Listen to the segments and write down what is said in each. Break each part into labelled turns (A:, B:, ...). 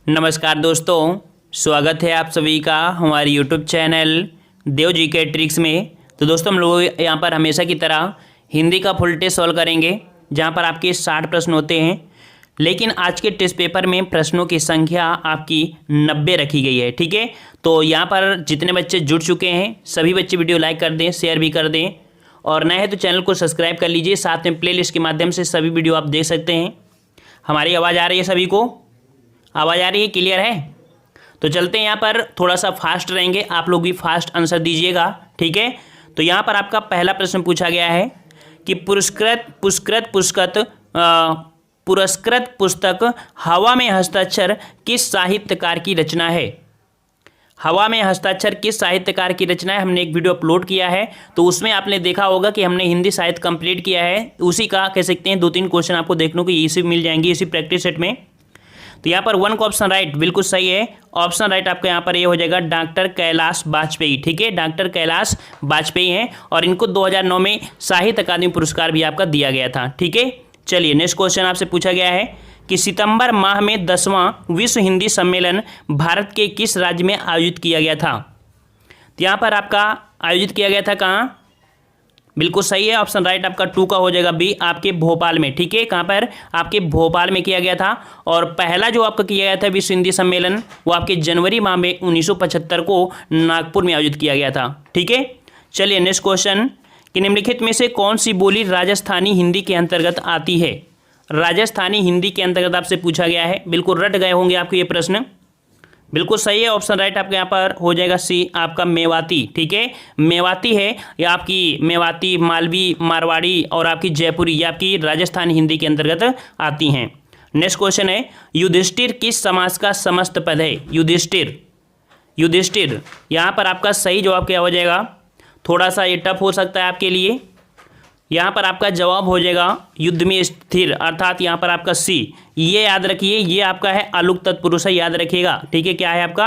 A: नमस्कार दोस्तों, स्वागत है आप सभी का हमारे यूट्यूब चैनल देव जी के ट्रिक्स में। तो दोस्तों हम लोग यहाँ पर हमेशा की तरह हिंदी का फुल टेस्ट सॉल्व करेंगे, जहाँ पर आपके 60 प्रश्न होते हैं। लेकिन आज के टेस्ट पेपर में प्रश्नों की संख्या आपकी 90 रखी गई है। ठीक है, तो यहाँ पर जितने बच्चे जुड़ चुके हैं सभी बच्चे वीडियो लाइक कर दें, शेयर भी कर दें, और नए हैं तो चैनल को सब्सक्राइब कर लीजिए। साथ में प्लेलिस्ट के माध्यम से सभी वीडियो आप देख सकते हैं। हमारी आवाज़ आ रही है, सभी को आवाज़ आ रही है, क्लियर है? तो चलते हैं, यहाँ पर थोड़ा सा फास्ट रहेंगे, आप लोग भी फास्ट आंसर दीजिएगा। ठीक है, तो यहाँ पर आपका पहला प्रश्न पूछा गया है कि पुरस्कृत पुस्तक हवा में हस्ताक्षर किस साहित्यकार की रचना है? हवा में हस्ताक्षर किस साहित्यकार की रचना है? हमने एक वीडियो अपलोड किया है, तो उसमें आपने देखा होगा कि हमने हिंदी साहित्य कंप्लीट किया है। उसी का कह सकते हैं 2-3 क्वेश्चन आपको देखने को इसी मिल जाएंगे इसी प्रैक्टिस सेट में। तो यहाँ पर 1 का ऑप्शन राइट बिल्कुल सही है। ऑप्शन राइट आपका यहाँ पर ये हो जाएगा डॉक्टर कैलाश वाजपेयी। ठीक है, डॉक्टर कैलाश वाजपेयी हैं और इनको 2009 में साहित्य अकादमी पुरस्कार भी आपका दिया गया था। ठीक है, चलिए नेक्स्ट क्वेश्चन आपसे पूछा गया है कि सितंबर माह में 10वां विश्व हिंदी सम्मेलन भारत के किस राज्य में आयोजित किया गया था? तो यहाँ पर आपका आयोजित किया गया था कहाँ? बिल्कुल सही है, ऑप्शन राइट आपका 2 का हो जाएगा बी, आपके भोपाल में। ठीक है, कहाँ पर? आपके भोपाल में किया गया था। और पहला जो आपका किया गया था विश्व हिंदी सम्मेलन वो आपके जनवरी माह में 1975 को नागपुर में आयोजित किया गया था। ठीक है, चलिए नेक्स्ट क्वेश्चन कि निम्नलिखित में से कौन सी बोली राजस्थानी हिंदी के अंतर्गत आती है? राजस्थानी हिंदी के अंतर्गत आपसे पूछा गया है। बिल्कुल रट गए होंगे आपको ये प्रश्न। बिल्कुल सही है, ऑप्शन राइट आपके यहाँ पर हो जाएगा सी, आपका मेवाती। ठीक है, मेवाती है या आपकी मेवाती, मालवी, मारवाड़ी और आपकी जयपुरी, ये आपकी राजस्थानी हिंदी के अंतर्गत आती हैं। नेक्स्ट क्वेश्चन है युधिष्ठिर किस समास का समस्त पद है? युधिष्ठिर, युधिष्ठिर यहाँ पर आपका सही जवाब क्या हो जाएगा? थोड़ा सा ये टफ हो सकता है आपके लिए। यहाँ पर आपका जवाब हो जाएगा युद्ध में स्थिर, अर्थात यहाँ पर आपका सी। ये याद रखिए, ये आपका है अलुक तत्पुरुष है, याद रखिएगा। ठीक है, क्या है आपका?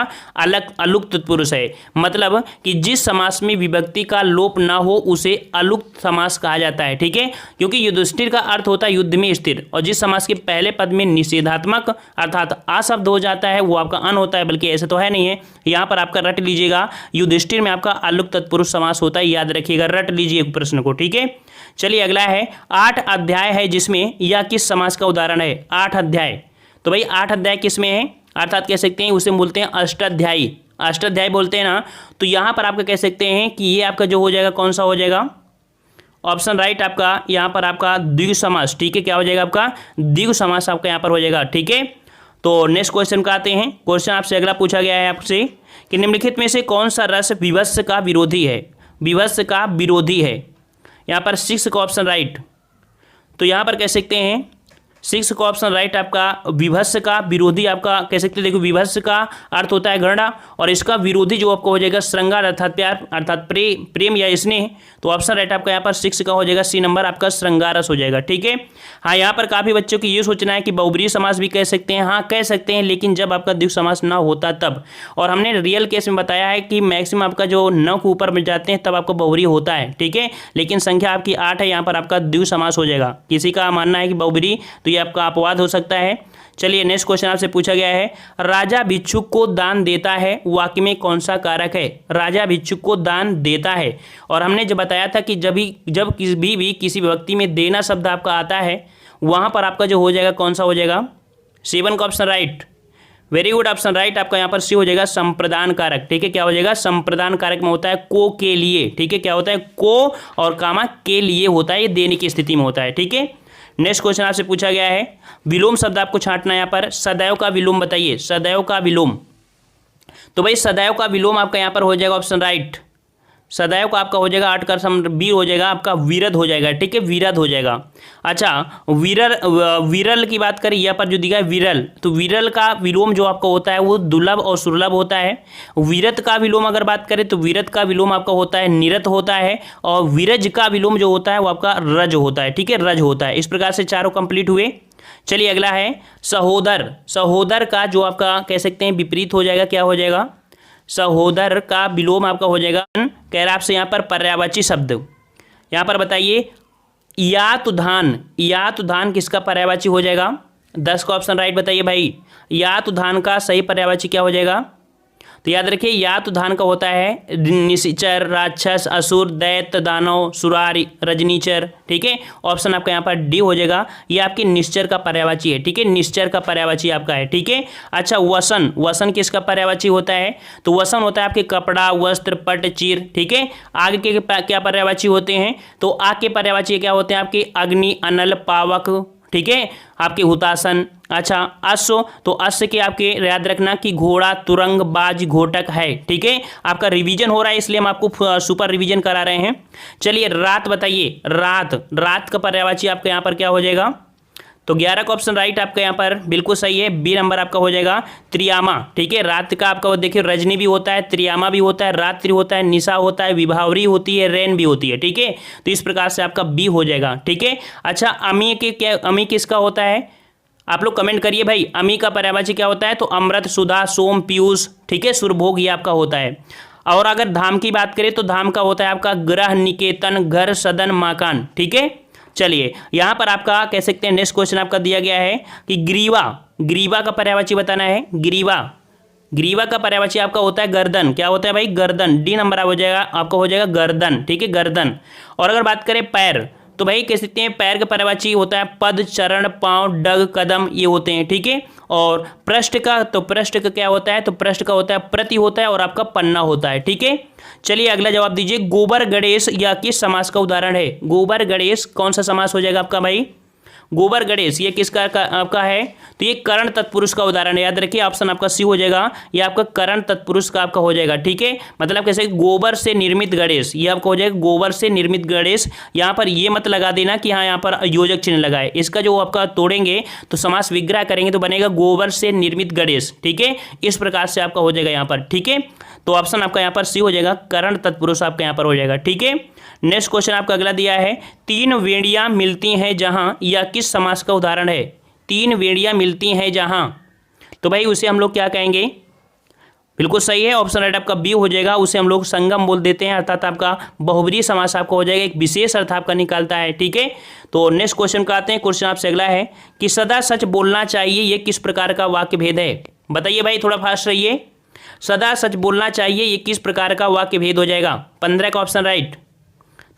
A: अलुक तत्पुरुष है, मतलब कि जिस समास में विभक्ति का लोप ना हो उसे अलुक समास कहा जाता है। ठीक है, क्योंकि युधिष्ठिर का अर्थ होता है युद्ध में स्थिर, और जिस समास के पहले पद में निषेधात्मक अर्थात आ शब्द हो जाता है वो आपका अन होता है, बल्कि ऐसे तो है नहीं है। यहाँ पर आपका रट लीजिएगा, युधिष्ठिर में आपका अलुक तत्पुरुष समास होता है, याद रखिएगा, रट लीजिए प्रश्न को। ठीक है, चलिए अगला है 8 अध्याय है जिसमें यह किस समास का उदाहरण है? 8 अध्याय, तो भाई 8 अध्याय किस में है? अर्थात कह सकते हैं उसे बोलते हैं अष्टाध्यायी, अष्टाध्यायी बोलते हैं ना। तो यहाँ पर आपका कह सकते हैं कि ये आपका जो हो जाएगा कौन सा हो जाएगा? ऑप्शन राइट आपका यहाँ पर आपका द्विगु समास। ठीक है, क्या हो जाएगा आपका? द्विगु समास आपका यहाँ पर हो जाएगा। ठीक है, तो नेक्स्ट क्वेश्चन का आते हैं। क्वेश्चन आपसे अगला पूछा गया है आपसे कि निम्नलिखित में से कौन सा रस विभत्स का विरोधी है? विभत्स का विरोधी है, यहाँ पर 6 का ऑप्शन राइट। तो यहाँ पर कह सकते हैं 6 का ऑप्शन राइट आपका विभत्स का विरोधी आपका कह सकते हैं। देखो विभत्स का अर्थ होता है घृणा, और इसका विरोधी जो आपको हो जाएगा श्रृंगार अर्थात प्यार अर्थात प्रेम या स्नेह। तो ऑप्शन राइट आपका यहाँ पर 6 का हो जाएगा सी नंबर, आपका श्रृंगार रस हो जाएगा। ठीक है, हाँ यहाँ पर काफ़ी बच्चों की ये सोचना है कि बहुब्रीहि समास भी कह सकते हैं। हाँ कह सकते हैं, लेकिन जब आपका द्विगु समास ना होता तब। और हमने रियल केस में बताया है कि मैक्सिमम आपका जो 9 के ऊपर मिल जाते हैं तब आपका बहुब्रीहि होता है। ठीक है, लेकिन संख्या आपकी 8 है, यहाँ पर आपका द्विगु समास हो जाएगा। किसी का मानना है कि बहुब्रीहि, तो ये आपका अपवाद हो सकता है। चलिए नेक्स्ट क्वेश्चन आपसे पूछा गया है राजा भिक्षुक को दान देता है वाक्य में कौन सा कारक है? राजा भिक्षुक को दान देता है, और हमने जब बताया था कि जब किसी व्यक्ति में देना शब्द आपका आता है वहां पर आपका जो हो जाएगा कौन सा हो जाएगा? 7 का option right, very good, option right आपका यहाँ पर सी हो जाएगा संप्रदान कारक। ठीक है, क्या हो जाएगा? संप्रदान कारक में होता है को के लिए। ठीक है, क्या होता है? को और कामा के लिए होता है, ये देने की स्थिति में होता है। ठीक है, नेक्स्ट क्वेश्चन आपसे पूछा गया है विलोम शब्द आपको छांटना है यहाँ पर। सदैव का विलोम बताइए, सदैव का विलोम। तो भाई सदैव का विलोम आपका यहाँ पर हो जाएगा ऑप्शन राइट, सदैव का आपका हो जाएगा 8 का बी हो जाएगा आपका विरध हो जाएगा। ठीक है, विरध हो जाएगा। अच्छा, विरल की बात करें, यहाँ पर जो दिखा है विरल, तो विरल का विलोम जो आपका होता है वो दुर्लभ और सुलभ होता है। विरत का विलोम अगर बात करें तो विरत का विलोम आपका होता है निरत होता है, और विरज का विलोम जो होता है वो आपका रज होता है। ठीक है, रज होता है। इस प्रकार से चारों कंप्लीट हुए। चलिए अगला है सहोदर। सहोदर का जो आपका कह सकते हैं विपरीत हो जाएगा, क्या हो जाएगा? सहोदर का विलोम आपका हो जाएगा, कह रहा है आपसे यहाँ पर पर्यायवाची शब्द। यहाँ पर बताइए यातुधान, यातुधान किसका पर्यायवाची हो जाएगा? 10 का ऑप्शन राइट बताइए भाई। यातुधान का सही पर्यायवाची क्या हो जाएगा? तो याद रखिए यातुधान का होता है निशाचर, राक्षस, असुर, दैत्य, दानव, सुरारी, रजनीचर। ठीक है, ऑप्शन आपका यहाँ पर डी हो जाएगा। ये आपकी निश्चर का पर्यायवाची है। ठीक है, निश्चर का पर्यायवाची आपका है। ठीक है, अच्छा वसन, वसन किसका पर्यायवाची होता है? तो वसन होता है आपके कपड़ा, वस्त्र, पट, चीर। ठीक है, आग के क्या पर्यायवाची होते हैं? तो आग के पर्यायवाची क्या होते हैं आपके? अग्नि, अनल, पावक। ठीक है, आपके हुतासन। अच्छा अश्व, तो अश्व के आपके याद रखना कि घोड़ा, तुरंग, बाज, घोटक है। ठीक है, आपका रिवीजन हो रहा है इसलिए हम आपको सुपर रिवीजन करा रहे हैं। चलिए रात बताइए, रात, रात का पर्यायवाची आपका यहाँ पर क्या हो जाएगा? तो 11 का ऑप्शन राइट आपका यहाँ पर बिल्कुल सही है। बी नंबर आपका हो जाएगा त्रियामा। ठीक है, रात का आपका वो देखिए रजनी भी होता है, त्रियामा भी होता है, रात्रि होता है, निशा होता है, विभावरी होती है, रैन भी होती है। ठीक है, तो इस प्रकार से आपका बी हो जाएगा। ठीक है, अच्छा अमी के क्या, अमी किसका होता है? आप लोग कमेंट करिए भाई, अमी का पर्यायवाची क्या होता है? तो अमृत, सुधा, सोम, पीयूष। ठीक है, सुरभोग ये आपका होता है। और अगर धाम की बात करें तो धाम का होता है आपका ग्रह, निकेतन, घर, सदन, मकान। ठीक है, चलिए यहाँ पर आपका कह सकते हैं नेक्स्ट क्वेश्चन आपका दिया गया है कि ग्रीवा, ग्रीवा का पर्यायवाची बताना है। ग्रीवा, ग्रीवा का पर्यायवाची आपका होता है गर्दन। क्या होता है भाई? गर्दन। डी नंबर हो जाएगा आपका, हो जाएगा गर्दन। ठीक है, गर्दन। और अगर बात करें पैर, तो भाई कह सकते हैं पैर का पर्यायवाची होता है पद, चरण, पांव, डग, कदम, ये होते हैं। ठीक है, और पृष्ठ का, तो पृष्ठ का क्या होता है? तो पृष्ठ का होता है प्रति होता है और आपका पन्ना होता है। ठीक है, चलिए अगला जवाब दीजिए। गोबर गणेश या किस समास का उदाहरण है? गोबर गणेश कौन सा समास हो जाएगा आपका भाई? गोबर गणेश ये किसका आपका है? तो ये करण तत्पुरुष का उदाहरण है। याद रखिए ऑप्शन आपका सी हो जाएगा, ये आपका करण तत्पुरुष का आपका हो जाएगा। ठीक है, मतलब कैसे गोबर से निर्मित गणेश, ये आपका हो जाएगा गोबर से निर्मित गणेश। यहाँ पर ये मत लगा देना कि हाँ यहाँ पर योजक चिन्ह लगाए, इसका जो आपका तोड़ेंगे तो समास विग्रह करेंगे तो बनेगा गोबर से निर्मित गणेश। ठीक है, इस प्रकार से आपका हो जाएगा यहाँ पर। ठीक है, तो ऑप्शन आपका यहाँ पर सी हो जाएगा, करण तत्पुरुष आपका यहाँ पर हो जाएगा। ठीक है, नेक्स्ट क्वेश्चन आपका अगला दिया है, तीन वेड़ियां मिलती हैं जहां, या किस समास का उदाहरण है? तीन वेड़ियां मिलती हैं जहां, तो भाई उसे हम लोग क्या कहेंगे? बिल्कुल सही है, ऑप्शन राइट आपका बी हो जाएगा। उसे हम लोग संगम बोल देते हैं, अर्थात आपका बहुब्रीहि समास आपका हो जाएगा, एक विशेष अर्थ आपका निकालता है। ठीक है, तो नेक्स्ट क्वेश्चन का आते हैं। क्वेश्चन आपसे अगला है कि सदा सच बोलना चाहिए, ये किस प्रकार का वाक्य भेद है? बताइए भाई, थोड़ा फास्ट रहिए। सदा सच बोलना चाहिए, ये किस प्रकार का वाक्य भेद हो जाएगा? 15 का ऑप्शन राइट।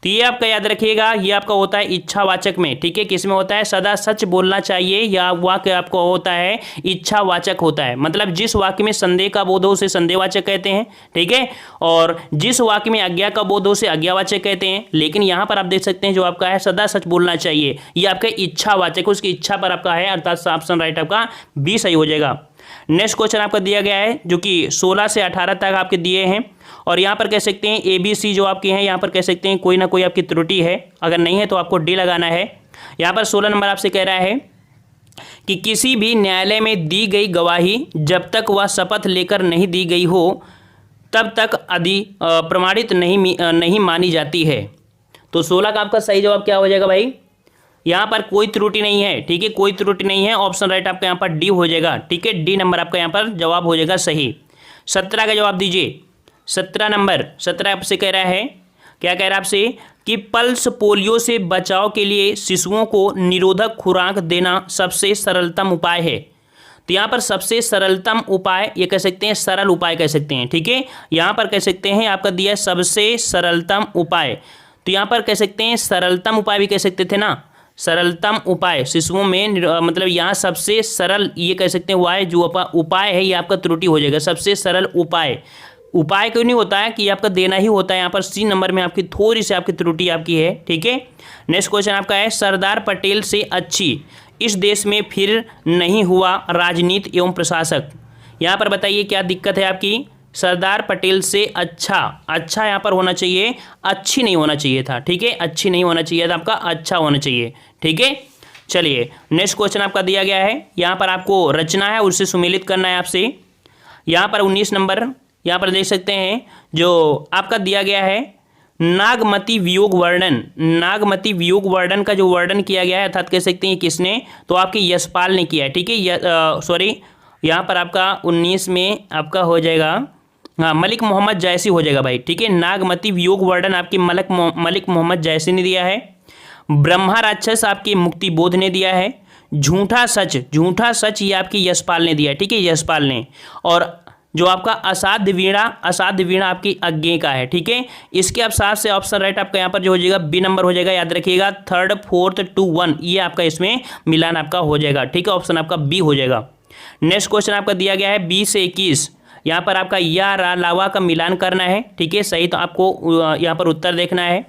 A: तो ये आपका याद रखिएगा, ये आपका होता है इच्छावाचक में। ठीक है, किस में होता है? सदा सच बोलना चाहिए, या वाक्य आपको होता है इच्छावाचक होता है। मतलब जिस वाक्य में संदेह का बोध हो उसे संदेहवाचक कहते हैं। ठीक है, और जिस वाक्य में आज्ञा का बोध हो उसे आज्ञावाचक कहते हैं। लेकिन यहाँ पर आप देख सकते हैं जो आपका है सदा सच बोलना चाहिए, ये आपका इच्छावाचक, उसकी इच्छा पर आपका है, अर्थात ऑप्शन राइट आपका बी सही हो जाएगा। नेक्स्ट क्वेश्चन आपका दिया गया है जो कि 16 से 18 तक आपके दिए हैं, और यहाँ पर कह सकते हैं ABC जो आपके हैं, यहाँ पर कह सकते हैं कोई ना कोई आपकी त्रुटि है, अगर नहीं है तो आपको डी लगाना है। यहाँ पर 16 नंबर आपसे कह रहा है कि किसी भी न्यायालय में दी गई गवाही जब तक वह शपथ लेकर नहीं दी गई हो तब तक प्रमाणित नहीं मानी जाती है। तो 16 का आपका सही जवाब क्या हो जाएगा भाई? यहाँ पर कोई त्रुटि नहीं है। ठीक है, कोई त्रुटि नहीं है, ऑप्शन राइट आपका यहाँ पर डी हो जाएगा। ठीक है, डी नंबर आपका यहाँ पर जवाब हो जाएगा सही। 17 का जवाब दीजिए। 17 नंबर, 17 आपसे कह रहा है, क्या कह रहा है आपसे कि पल्स पोलियो से बचाव के लिए शिशुओं को निरोधक खुराक देना सबसे सरलतम उपाय है। तो यहाँ पर सबसे सरलतम उपाय ये कह सकते हैं, सरल उपाय कह सकते हैं। ठीक है, यहाँ पर कह सकते हैं आपका दिया है सबसे सरलतम उपाय, तो यहाँ पर कह सकते हैं सरलतम उपाय भी कह सकते थे ना, सरलतम उपाय शिशुओं में, मतलब यहाँ सबसे सरल ये कह सकते हैं वाय जो उपाय है, ये आपका त्रुटि हो जाएगा। सबसे सरल उपाय, उपाय क्यों नहीं होता है कि आपका देना ही होता है। यहाँ पर सी नंबर में आपकी थोड़ी सी आपकी त्रुटि आपकी है। ठीक है, नेक्स्ट क्वेश्चन आपका है, सरदार पटेल से अच्छी इस देश में फिर नहीं हुआ राजनीति एवं प्रशासक। यहाँ पर बताइए क्या दिक्कत है आपकी? सरदार पटेल से अच्छा यहाँ पर होना चाहिए, अच्छी नहीं होना चाहिए था। ठीक है, अच्छी नहीं होना चाहिए था, आपका अच्छा होना चाहिए। ठीक है, चलिए नेक्स्ट क्वेश्चन आपका दिया गया है, यहाँ पर आपको रचना है उससे सुमेलित करना है आपसे। यहाँ पर 19 नंबर यहाँ पर देख सकते हैं जो आपका दिया गया है, नागमती वियोग वर्णन। नागमती वियोग वर्णन का जो वर्णन किया गया है, अर्थात कह सकते हैं किसने? तो आपके यशपाल ने किया है। ठीक है, सॉरी यहाँ पर आपका 19 में आपका हो जाएगा, हाँ मलिक मोहम्मद जैसी हो जाएगा भाई। ठीक है, नागमती वियोग वर्णन आपकी मलिक मोहम्मद जैसी ने दिया है। ब्रह्मा राक्षस आपके मुक्ति बोध ने दिया है। झूठा सच ये आपकी यशपाल ने दिया है, ठीक है, यशपाल ने। और जो आपका असाध्य वीणा आपकी अज्ञे का है, ठीक है। इसके अब 7 से ऑप्शन राइट आपका यहाँ पर जो हो जाएगा बी नंबर हो जाएगा, याद रखिएगा 3, 4, 2, 1 ये आपका इसमें मिलान आपका हो जाएगा, ठीक है, ऑप्शन आपका बी हो जाएगा। नेक्स्ट क्वेश्चन आपका दिया गया है 20 से 21, यहाँ पर आपका या रा लावा का मिलान करना है, ठीक है, सही तो आपको यहाँ पर उत्तर देखना है।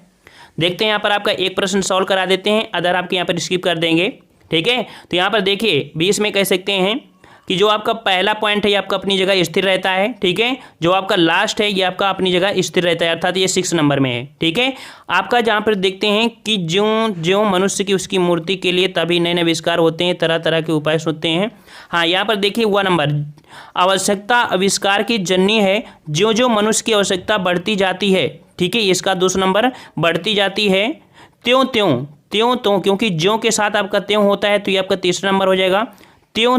A: देखते हैं यहाँ पर आपका एक प्रश्न सॉल्व करा देते हैं, अदर आपके यहाँ पर स्किप कर देंगे, ठीक है। तो यहाँ पर देखिए 20 में कह सकते हैं कि जो आपका पहला पॉइंट है ये आपका अपनी जगह स्थिर रहता है, ठीक है। जो आपका लास्ट है ये आपका अपनी जगह स्थिर रहता है, अर्थात ये 6 नंबर में है, ठीक है। आपका जहाँ पर देखते हैं कि ज्यों मनुष्य की उसकी मूर्ति के लिए तभी नए नए आविष्कार होते हैं, तरह तरह के उपाय होते हैं। हाँ, यहाँ पर देखिए 1 नंबर, आवश्यकता आविष्कार की जननी है, ज्यों ज्यों मनुष्य की आवश्यकता बढ़ती जाती है, ठीक है, इसका 2 नंबर, बढ़ती जाती है, त्यों त्यों क्योंकि ज्यों के साथ आपका त्यों होता है तो ये आपका 3 नंबर हो जाएगा। त्यों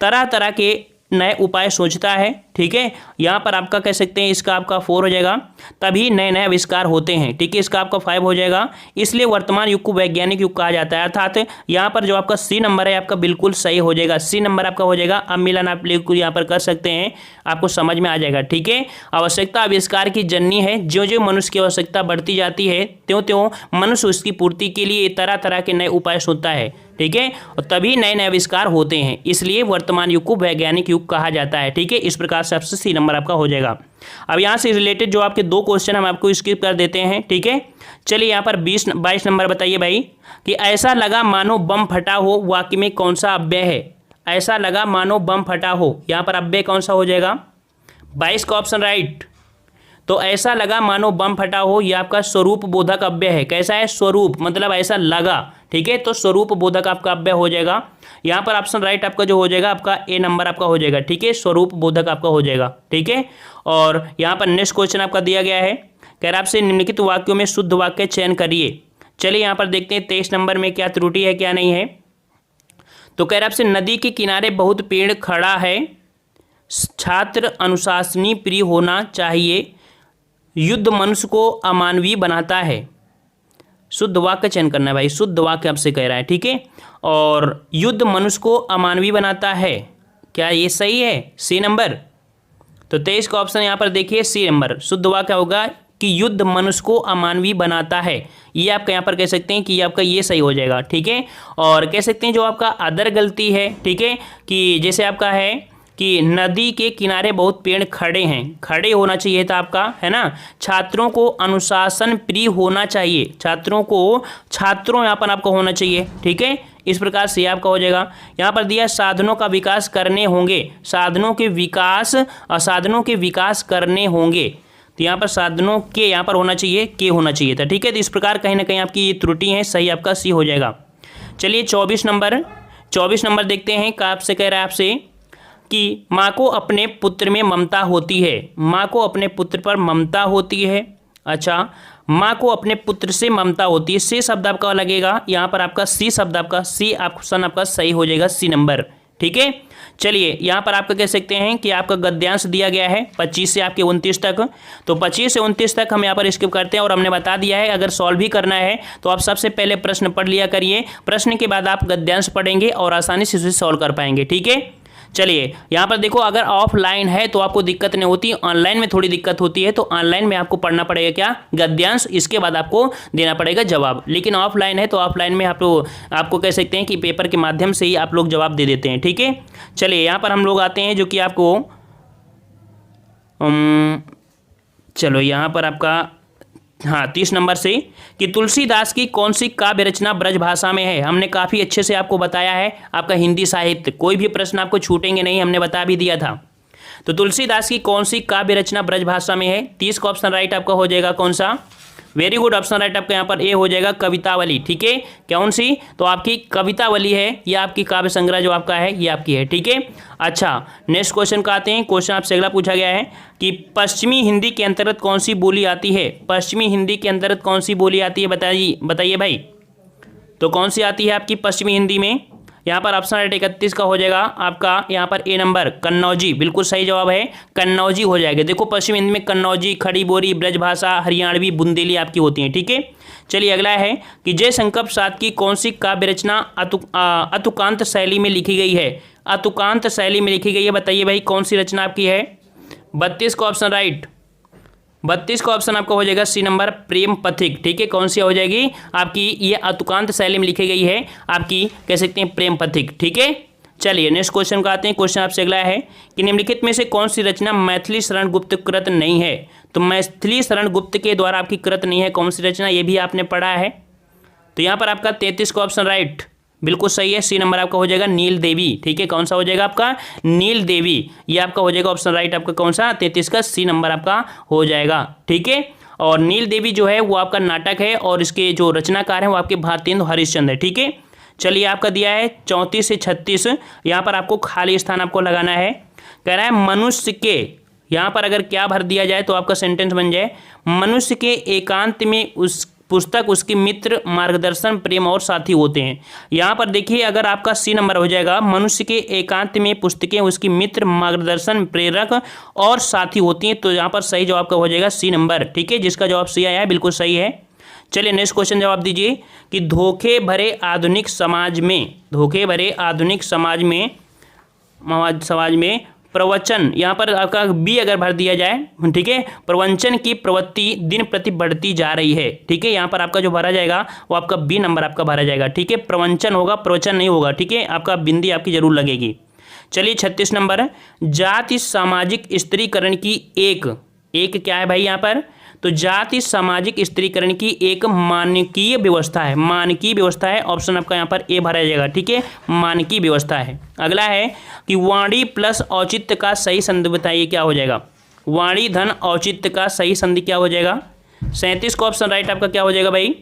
A: तरह तरह के नए उपाय सोचता है, ठीक है, यहाँ पर आपका कह सकते हैं इसका आपका 4 हो जाएगा, तभी नए नए आविष्कार होते हैं, ठीक है, इसका आपका 5 हो जाएगा। इसलिए वर्तमान युग को वैज्ञानिक युग कहा जाता है, अर्थात यहाँ पर जो आपका सी नंबर है आपका बिल्कुल सही हो जाएगा, सी नंबर आपका हो जाएगा। अब मिलान आप लोग यहाँ पर कर सकते हैं, आपको समझ में आ जाएगा, ठीक है। आवश्यकता आविष्कार की जननी है, ज्यों ज्यों मनुष्य की आवश्यकता बढ़ती जाती है त्यों त्यों मनुष्य उसकी पूर्ति के लिए तरह तरह के नए उपाय सोचता है, ठीक है, और तभी नए नए आविष्कार होते हैं, इसलिए वर्तमान युग को वैज्ञानिक युग कहा जाता है, ठीक है। इस प्रकार से आपसे सी नंबर आपका हो जाएगा। अब यहाँ से रिलेटेड जो आपके 2 क्वेश्चन हम आपको स्किप कर देते हैं, ठीक है। चलिए यहाँ पर 22 नंबर बताइए भाई कि ऐसा लगा मानो बम फटा हो, वाक्य में कौन सा अव्यय है? ऐसा लगा मानो बम फटा हो, यहाँ पर अव्यय कौन सा हो जाएगा? 22 का ऑप्शन राइट। तो ऐसा लगा मानो बम फटा हो, यह आपका स्वरूप बोधक अव्यय है। कैसा है? स्वरूप मतलब ऐसा लगा, ठीक है, तो स्वरूप बोधक आपका अव्यय हो जाएगा। यहाँ पर ऑप्शन राइट आपका जो हो जाएगा आपका ए नंबर आपका हो जाएगा, ठीक है, स्वरूप बोधक आपका हो जाएगा, ठीक है। और यहाँ पर नेक्स्ट क्वेश्चन आपका दिया गया है, कह रहा आपसे निम्नलिखित वाक्यों में शुद्ध वाक्य चयन करिए। चलिए यहाँ पर देखते हैं 23 नंबर में क्या त्रुटि है क्या नहीं है। तो कह रहा आपसे नदी के किनारे बहुत पेड़ खड़ा है, छात्र अनुशासनी प्रिय होना चाहिए, युद्ध मनुष्य को अमानवीय बनाता है। शुद्ध वाक्य चयन करना है भाई, शुद्ध वाक्य आपसे कह रहा है, ठीक है। और युद्ध मनुष्य को अमानवीय बनाता है, क्या ये सही है? See number. तो 23 का ऑप्शन यहाँ पर देखिए सी नंबर, शुद्ध वाक्य होगा कि युद्ध मनुष्य को अमानवीय बनाता है। ये आप यहाँ पर कह सकते हैं कि आपका ये सही हो जाएगा, ठीक है। और कह सकते हैं जो आपका अदर गलती है, ठीक है, कि जैसे आपका है कि नदी के किनारे बहुत पेड़ खड़े हैं, खड़े होना चाहिए था आपका, है ना। छात्रों को अनुशासन प्रिय होना चाहिए, छात्रों यहाँ पर आपको होना चाहिए, ठीक है। इस प्रकार से आपका हो जाएगा। यहाँ पर दिया साधनों का विकास करने होंगे, साधनों के विकास करने होंगे, तो यहाँ पर साधनों के यहाँ पर होना चाहिए के होना चाहिए था, ठीक है। तो इस प्रकार कहीं ना कहीं आपकी ये त्रुटि है, सही आपका सी हो जाएगा। चलिए 24 नंबर देखते हैं, का आपसे कह रहा है आपसे कि माँ को अपने पुत्र में ममता होती है, माँ को अपने पुत्र पर ममता होती है। अच्छा, माँ को अपने पुत्र से ममता होती है, सी शब्द आपका लगेगा यहाँ पर आपका सी शब्द आपका सी ऑप्शन आपका सही हो जाएगा, सी नंबर, ठीक है। चलिए यहाँ पर आपका कह सकते हैं कि आपका गद्यांश दिया गया है 25 से आपके 29 तक, तो 25 से 29 तक हम यहाँ पर स्किप करते हैं और हमने बता दिया है अगर सॉल्व भी करना है तो आप सबसे पहले प्रश्न पढ़ लिया करिए, प्रश्न के बाद आप गद्यांश पढ़ेंगे और आसानी से इसे सॉल्व कर पाएंगे, ठीक है। चलिए यहाँ पर देखो, अगर ऑफलाइन है तो आपको दिक्कत नहीं होती, ऑनलाइन में थोड़ी दिक्कत होती है, तो ऑनलाइन में आपको पढ़ना पड़ेगा क्या? गद्यांश, इसके बाद आपको देना पड़ेगा जवाब। लेकिन ऑफलाइन है तो ऑफलाइन में आपको कह सकते हैं कि पेपर के माध्यम से ही आप लोग जवाब दे देते हैं, ठीक है। चलिए यहाँ पर हम लोग आते हैं जो कि आपको चलो यहाँ पर आपका 30 नंबर से कि तुलसीदास की कौन सी काव्य रचना ब्रज भाषा में है। हमने काफ़ी अच्छे से आपको बताया है, आपका हिंदी साहित्य, कोई भी प्रश्न आपको छूटेंगे नहीं, हमने बता भी दिया था। तो तुलसीदास की कौन सी काव्य रचना ब्रज भाषा में है? 30 का ऑप्शन राइट आपका हो जाएगा कौन सा? वेरी गुड, ऑप्शन राइट आपका यहाँ पर ए हो जाएगा, कवितावली, ठीक है। कौन सी? तो आपकी कवितावली है, यह आपकी काव्य संग्रह जो आपका है ये आपकी है, ठीक है। अच्छा, नेक्स्ट क्वेश्चन का आते हैं। क्वेश्चन आपसे अगला पूछा गया है कि पश्चिमी हिंदी के अंतर्गत कौन सी बोली आती है? पश्चिमी हिंदी के अंतर्गत कौन सी बोली आती है, बताइए भाई। तो कौन सी आती है आपकी पश्चिमी हिंदी में? यहाँ पर ऑप्शन राइट 31 का हो जाएगा आपका यहाँ पर ए नंबर कन्नौजी, बिल्कुल सही जवाब है कन्नौजी हो जाएगा। देखो पश्चिम हिंद में कन्नौजी, खड़ी बोरी, ब्रजभाषा, हरियाणवी, बुंदेली आपकी होती है, ठीक है। चलिए अगला है कि जयशंकर प्रसाद की कौन सी काव्य रचना अतुकांत शैली में लिखी गई है? अतुकांत शैली में लिखी गई है, बताइए भाई कौन सी रचना आपकी है? 32 का ऑप्शन राइट, 32 का ऑप्शन आपका हो जाएगा सी नंबर प्रेम पथिक, ठीक है। कौन सी हो जाएगी आपकी? ये अतुकांत शैली में लिखी गई है आपकी, कह सकते हैं प्रेम पथिक, ठीक है। चलिए नेक्स्ट क्वेश्चन का आते हैं। क्वेश्चन आपसे अगला है कि निम्नलिखित में से कौन सी रचना मैथिली शरण गुप्त कृत नहीं है? तो मैथिली शरण गुप्त के द्वारा आपकी कृत नहीं है, कौन सी रचना? ये भी आपने पढ़ा है। तो यहाँ पर आपका 33 का ऑप्शन राइट, बिल्कुल सही है, सी नंबर आपका हो जाएगा नील देवी, ठीक है। कौन सा हो जाएगा आपका? नील देवी, ये आपका हो जाएगा ऑप्शन राइट आपका कौन सा? 33 का सी नंबर आपका हो जाएगा, ठीक है। और नील देवी जो है वो आपका नाटक है और इसके जो रचनाकार हैं वो आपके भारतेंदु हरिश्चंद्र है, ठीक है। चलिए आपका दिया है 34 से 36, यहाँ पर आपको खाली स्थान आपको लगाना है। कह रहा है मनुष्य के, यहाँ पर अगर क्या भर दिया जाए तो आपका सेंटेंस बन जाए मनुष्य के एकांत में उस पुस्तक उसके मित्र मार्गदर्शन प्रेम और साथी होते हैं। यहाँ पर देखिए अगर आपका सी नंबर हो जाएगा मनुष्य के एकांत में पुस्तकें उसकी मित्र मार्गदर्शन प्रेरक और साथी होती हैं, तो यहाँ पर सही जवाब का हो जाएगा सी नंबर, ठीक है, जिसका जवाब सी आया है, बिल्कुल सही है। चलिए नेक्स्ट क्वेश्चन जवाब दीजिए कि धोखे भरे आधुनिक समाज में, धोखे भरे आधुनिक समाज में प्रवचन, यहाँ पर आपका बी अगर भर दिया जाए, ठीक है, प्रवचन की प्रवृत्ति दिन प्रति बढ़ती जा रही है, ठीक है। यहाँ पर आपका जो भरा जाएगा वो आपका बी नंबर आपका भरा जाएगा, ठीक है। प्रवचन होगा, प्रवचन नहीं होगा, ठीक है, आपका बिंदी आपकी जरूर लगेगी। चलिए 36 नंबर, जाति सामाजिक स्त्रीकरण की एक क्या है भाई यहाँ पर? तो जाति सामाजिक स्त्रीकरण की एक मानकीय व्यवस्था है, मानकीय व्यवस्था है, ऑप्शन आपका यहाँ पर ए भरा जाएगा, ठीक है, मानकीय व्यवस्था है। अगला है कि वाणी प्लस औचित्य का सही संधि बताइए, क्या हो जाएगा? वाणी धन औचित्य का सही संधि क्या हो जाएगा? 37 का ऑप्शन राइट आपका क्या हो जाएगा भाई?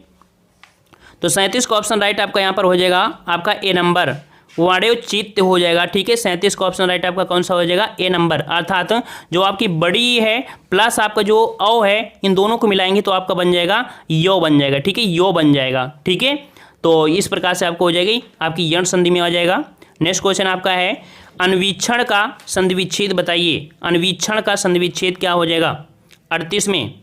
A: तो 37 का ऑप्शन राइट आपका यहाँ पर हो जाएगा आपका ए नंबर वाण्योचित्य हो जाएगा, ठीक है। 37 का ऑप्शन राइट आपका कौन सा हो जाएगा? ए नंबर, अर्थात जो आपकी बड़ी है प्लस आपका जो औ है इन दोनों को मिलाएंगे तो आपका बन जाएगा यो बन जाएगा, ठीक है, यो बन जाएगा, ठीक है। तो इस प्रकार से आपको हो जाएगी आपकी यण संधि में आ जाएगा। नेक्स्ट क्वेश्चन आपका है अन्वीक्षण का संधि विच्छेद बताइए, अन्वीक्षण का संधि विच्छेद क्या हो जाएगा? 38 में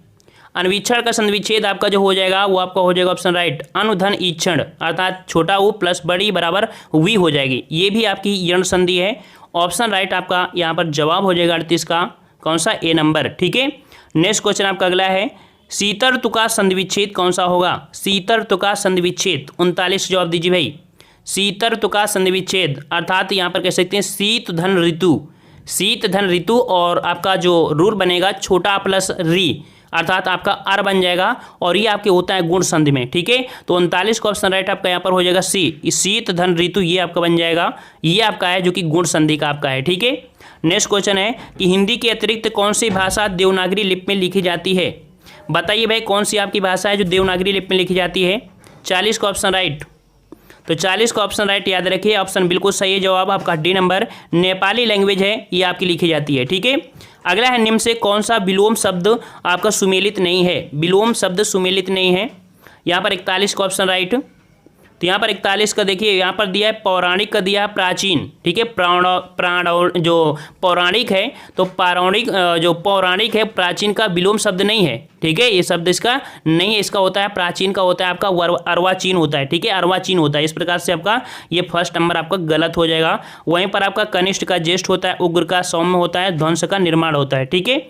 A: अन्वीक्षण का संधि विच्छेद आपका जो हो जाएगा वो आपका हो जाएगा ऑप्शन राइट अनुधन ईक्षण, अर्थात छोटा उ प्लस बड़ी बराबर वी हो जाएगी, ये भी आपकी यण संधि है। ऑप्शन राइट आपका यहाँ पर जवाब हो जाएगा 38 का कौन सा? ए नंबर, ठीक है। नेक्स्ट क्वेश्चन आपका अगला है शीतर्तु का संधि विच्छेद कौन सा होगा? शीतर्तु का संधि विच्छेद 39 जवाब दीजिए भाई। शीतर्तु का संधि विच्छेद अर्थात यहाँ पर कह सकते हैं शीत धन ऋतु, शीत धन ऋतु, और आपका जो रूल बनेगा छोटा प्लस री, अर्थात आपका आर बन जाएगा, और ये आपके होता है गुण संधि में, ठीक है। तो 39 का ऑप्शन राइट आपका यहाँ पर हो जाएगा सी, शीत धन ऋतु, ये आपका बन जाएगा, ये आपका है जो कि गुण संधि का आपका है, ठीक है। नेक्स्ट क्वेश्चन है कि हिंदी के अतिरिक्त कौन सी भाषा देवनागरी लिपि में लिखी जाती है? बताइए भाई कौन सी आपकी भाषा है जो देवनागरी लिपि में लिखी जाती है? 40 का ऑप्शन राइट, तो 40 का ऑप्शन राइट याद रखिए, ऑप्शन बिल्कुल सही है, जवाब आपका डी नंबर नेपाली लैंग्वेज है, ये आपकी लिखी जाती है, ठीक है। अगला है निम्न से कौन सा विलोम शब्द आपका सुमेलित नहीं है? विलोम शब्द सुमेलित नहीं है, यहाँ पर 41 का ऑप्शन राइट। तो यहाँ पर 41 का देखिए यहाँ पर दिया है पौराणिक का दिया है प्राचीन, ठीक है, जो पौराणिक है तो पौराणिक जो पौराणिक है प्राचीन का विलोम शब्द नहीं है, ठीक है, ये शब्द इसका नहीं है, इसका होता है प्राचीन का होता है आपका अर्वाचीन होता है, ठीक है, अर्वाचीन होता है। इस प्रकार से आपका ये फर्स्ट नंबर आपका गलत हो जाएगा। वहीं पर आपका कनिष्ठ का ज्येष्ठ होता है, उग्र का सौम्य होता है, ध्वंस का निर्माण होता है, ठीक है।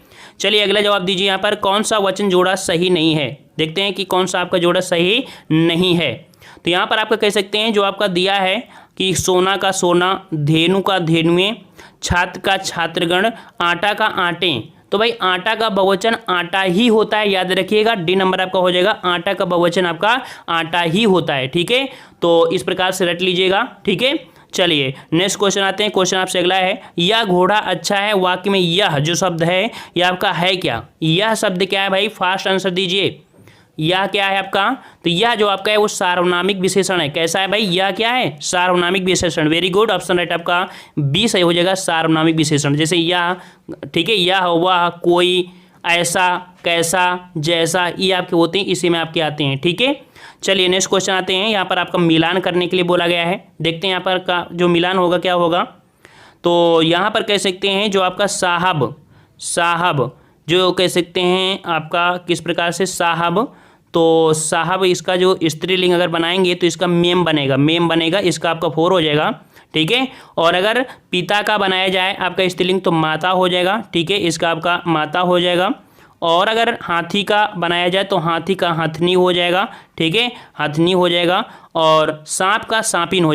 A: चलिए अगला जवाब दीजिए, यहाँ पर कौन सा वचन जोड़ा सही नहीं है? देखते हैं कि कौन सा आपका जोड़ा सही नहीं है। तो यहाँ पर आपका कह सकते हैं जो आपका दिया है कि सोना का सोना, धेनु का धेनुएं, छात्र का छात्रगण, आटा का आटे, तो भाई आटा का बहुवचन आटा ही होता है, याद रखिएगा, डी नंबर आपका हो जाएगा, आटा का बहुवचन आपका आटा ही होता है, ठीक है। तो इस प्रकार से रट लीजिएगा, ठीक है। चलिए नेक्स्ट क्वेश्चन आते हैं। क्वेश्चन आपसे अगला है यह घोड़ा अच्छा है, वाक्य में यह जो शब्द है यह आपका है क्या? यह शब्द क्या है भाई? फास्ट आंसर दीजिए, यह क्या है आपका? तो यह जो आपका है वो सार्वनामिक विशेषण है। कैसा है भाई? यह क्या है? सार्वनामिक विशेषण। वेरी गुड, ऑप्शन राइट आपका बी सही हो जाएगा, सार्वनामिक विशेषण। जैसे यह, ठीक है, यह, वह, कोई, ऐसा, कैसा, जैसा, ये आपके होते हैं, इसी में आपके आते हैं, ठीक है। चलिए नेक्स्ट क्वेश्चन आते हैं। यहाँ पर आपका मिलान करने के लिए बोला गया है। देखते हैं यहाँ पर का जो मिलान होगा क्या होगा। तो यहाँ पर कह सकते हैं जो आपका साहब जो कह सकते हैं आपका किस प्रकार से साहब, तो साहब इसका जो स्त्रीलिंग अगर बनाएंगे तो इसका मेम बनेगा, इसका आपका 4 हो जाएगा, ठीक है। और अगर पिता का बनाया जाए आपका स्त्रीलिंग तो माता हो जाएगा, ठीक है, इसका आपका माता हो जाएगा। और अगर हाथी का बनाया जाए तो हाथी का हथनी हो जाएगा, ठीक है, हथनी हो जाएगा। और सांप का सांपिन हो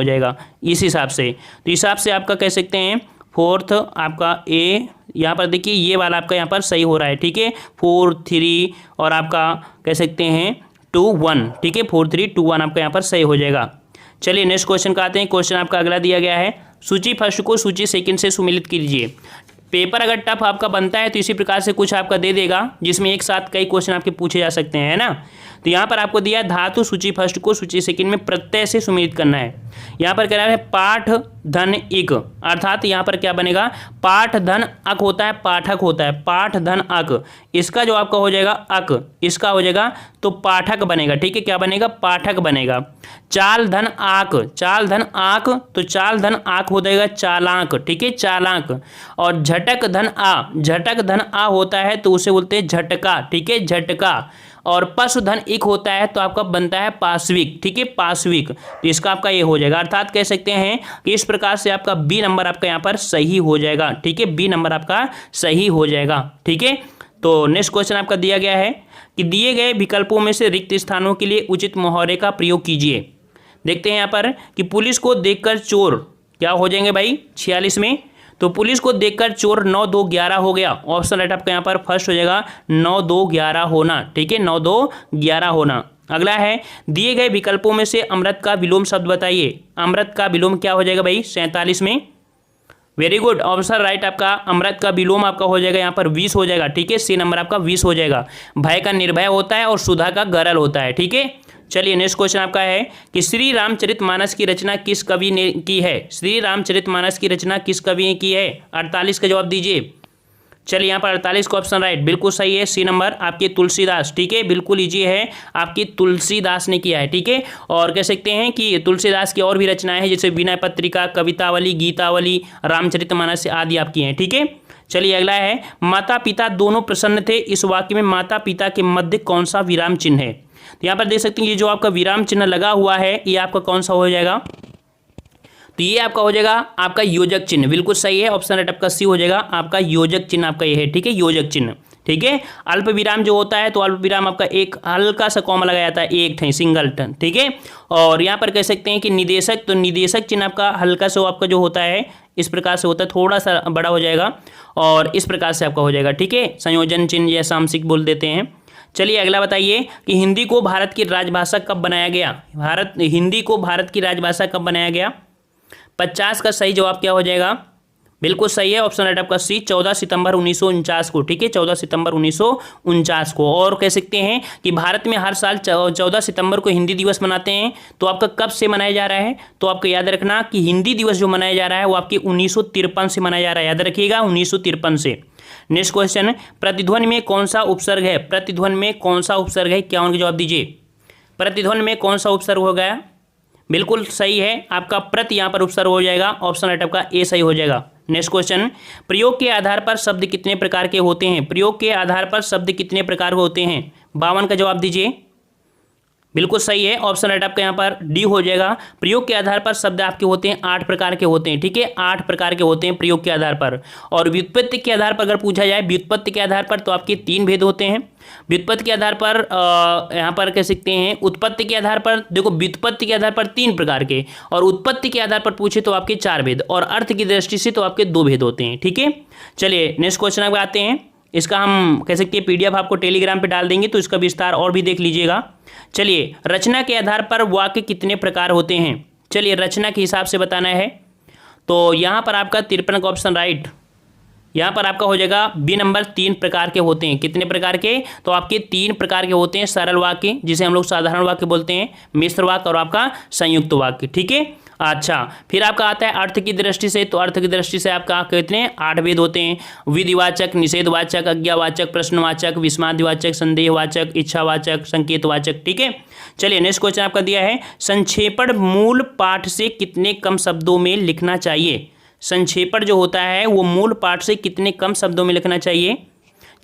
A: जाएगा इस हिसाब से। तो इस हिसाब से आपका कह सकते हैं 4th आपका ए, यहाँ पर देखिए ये वाला आपका यहाँ पर सही हो रहा है, ठीक है, 4 3 और आपका कह सकते हैं 2 1, ठीक है, 4 3 2 1 आपका यहाँ पर सही हो जाएगा। चलिए नेक्स्ट क्वेश्चन का आते हैं। क्वेश्चन आपका अगला दिया गया है, सूची फर्स्ट को सूची सेकंड से सुमेलित कीजिए। पेपर अगर टफ आपका बनता है तो इसी प्रकार से कुछ आपका दे देगा जिसमें एक साथ कई क्वेश्चन आपके पूछे जा सकते हैं, है ना। तो यहाँ पर आपको दिया धातु सूची फर्स्ट को सूची सेकंड में प्रत्यय से सुमेलित करना है। यहाँ पर कह रहा है पाठ धन इक, अर्थात यहाँ पर क्या बनेगा, पाठ धन अक होता है, पाठक होता है, पाठ धन अक, इसका जो आपका हो जाएगा अक, इसका हो जाएगा तो पाठक बनेगा, ठीक है, क्या बनेगा, पाठक बनेगा। चाल धन आक तो चाल धन आक हो जाएगा चालाक, ठीक है, चालाक। और झटक धन आ होता है तो उसे बोलते हैं झटका, ठीक है, झटका। और पशुधन इक होता है तो आपका बनता है पाश्विक, ठीक है, पाश्विक। तो इसका आपका ये हो जाएगा, अर्थात कह सकते हैं कि इस प्रकार से आपका बी नंबर आपका यहाँ पर सही हो जाएगा, ठीक है, बी नंबर आपका सही हो जाएगा, ठीक है। तो नेक्स्ट क्वेश्चन आपका दिया गया है कि दिए गए विकल्पों में से रिक्त स्थानों के लिए उचित मुहावरे का प्रयोग कीजिए। देखते हैं यहाँ पर कि पुलिस को देखकर चोर क्या हो जाएंगे भाई 46 में, तो पुलिस को देखकर चोर 9 2 11 हो गया। ऑप्शन राइट आपका यहाँ पर फर्स्ट हो जाएगा 9 2 11 होना, ठीक है, 9 2 11 होना। अगला है दिए गए विकल्पों में से अमृत का विलोम शब्द बताइए। अमृत का विलोम क्या हो जाएगा भाई 47 में, वेरी गुड, ऑप्शन राइट आपका अमृत का विलोम आपका हो जाएगा यहाँ पर 20 हो जाएगा, ठीक है, सी नंबर आपका 20 हो जाएगा। भय का निर्भय होता है और सुधा का गरल होता है, ठीक है। चलिए नेक्स्ट क्वेश्चन आपका है कि श्री रामचरितमानस की रचना किस कवि ने की है। श्री रामचरितमानस की रचना किस कवि ने की है, 48 का जवाब दीजिए। चलिए यहाँ पर 48 का ऑप्शन राइट बिल्कुल सही है, सी नंबर आपके तुलसीदास, ठीक है, बिल्कुल इजी है, आपकी तुलसीदास ने किया है, ठीक है। और कह सकते हैं कि तुलसीदास की और भी रचनाएं हैं जैसे विनय पत्रिका, कवितावली, गीतावली, रामचरितमानस आदि आपकी हैं, ठीक है। चलिए अगला है माता पिता दोनों प्रसन्न थे, इस वाक्य में माता पिता के मध्य कौन सा विराम चिन्ह है। तो यहाँ पर देख सकते हैं ये जो आपका विराम चिन्ह लगा हुआ है ये आपका कौन सा हो जाएगा, तो ये आपका हो जाएगा आपका योजक चिन्ह, बिल्कुल सही है, ऑप्शन राइट आपका सी हो जाएगा, आपका योजक चिन्ह आपका ये है, ठीक है, योजक चिन्ह, ठीक है। अल्प विराम जो होता है तो अल्प विराम आपका एक हल्का सा कॉमा लगाया जाता है, एक ठे सिंगल टन, ठीक है। और यहाँ पर कह सकते हैं कि निदेशक, तो निदेशक चिन्ह आपका हल्का सा आपका जो होता है इस प्रकार से होता है, थोड़ा सा बड़ा हो जाएगा और इस प्रकार से आपका हो जाएगा, ठीक है, संयोजन चिन्ह या सामसिक बोल देते हैं। चलिए अगला बताइए कि हिंदी को भारत की राजभाषा कब बनाया गया। हिंदी को भारत की राजभाषा कब बनाया गया। 50 का सही जवाब क्या हो जाएगा, बिल्कुल सही है, ऑप्शन राइट आपका सी 14 सितंबर 1949 को, ठीक है, 14 सितंबर 1949 को। और कह सकते हैं कि भारत में हर साल 14 सितंबर को हिंदी दिवस मनाते हैं, तो आपका कब से मनाया जा रहा है, तो आपको याद रखना कि हिंदी दिवस जो मनाया जा रहा है वो आपके 1953 से मनाया जा रहा है, याद रखिएगा 1953 से। नेक्स्ट क्वेश्चन, प्रतिध्वनि में कौन सा उपसर्ग है। प्रतिध्वनि में कौन सा उपसर्ग है, क्या उनका जवाब दीजिए। प्रतिध्वनि में कौन सा उपसर्ग हो गया, बिल्कुल सही है, आपका प्रति यहाँ पर उपसर्ग हो जाएगा, ऑप्शन राइट आपका ए सही हो जाएगा। नेक्स्ट क्वेश्चन, प्रयोग के आधार पर शब्द कितने प्रकार के होते हैं। प्रयोग के आधार पर शब्द कितने प्रकार के होते हैं, 52 का जवाब दीजिए, बिल्कुल सही है, ऑप्शन राइट आपका यहाँ पर डी हो जाएगा। प्रयोग के आधार पर शब्द आपके होते हैं 8 प्रकार के होते हैं, ठीक है, 8 प्रकार के होते हैं प्रयोग के आधार पर। और व्युत्पत्ति के आधार पर अगर पूछा जाए, व्युत्पत्ति के आधार पर तो आपके 3 भेद होते हैं। व्युत्पत्ति के आधार पर यहाँ पर कह सकते हैं, उत्पत्ति के आधार पर देखो, व्युत्पत्ति के आधार पर 3 प्रकार के, और उत्पत्ति के आधार पर पूछे तो आपके 4 भेद, और अर्थ की दृष्टि से तो आपके 2 भेद होते हैं, ठीक है। चलिए नेक्स्ट क्वेश्चन आप आते हैं, इसका हम कह सकते हैं पीडीएफ आपको टेलीग्राम पे डाल देंगे तो इसका विस्तार और भी देख लीजिएगा। चलिए रचना के आधार पर वाक्य कितने प्रकार होते हैं। चलिए रचना के हिसाब से बताना है, तो यहाँ पर आपका 53 का ऑप्शन राइट, यहाँ पर आपका हो जाएगा बी नंबर। 3 प्रकार के होते हैं, कितने प्रकार के, तो आपके 3 प्रकार के होते हैं। सरल वाक्य जिसे हम लोग साधारण वाक्य बोलते हैं, मिश्र वाक्य और आपका संयुक्त वाक्य, ठीक है। अच्छा, फिर आपका आता है अर्थ की दृष्टि से। तो अर्थ की दृष्टि से आपका कितने 8 वेद होते हैं। विधिवाचक, निषेधवाचक, आज्ञावाचक, प्रश्नवाचक, विस्मादिवाचक, संदेहवाचक, इच्छावाचक, संकेतवाचक। ठीक है, चलिए नेक्स्ट क्वेश्चन आपका दिया है, संक्षेपण मूल पाठ से कितने कम शब्दों में लिखना चाहिए। संक्षेपण जो होता है वो मूल पाठ से कितने कम शब्दों में लिखना चाहिए।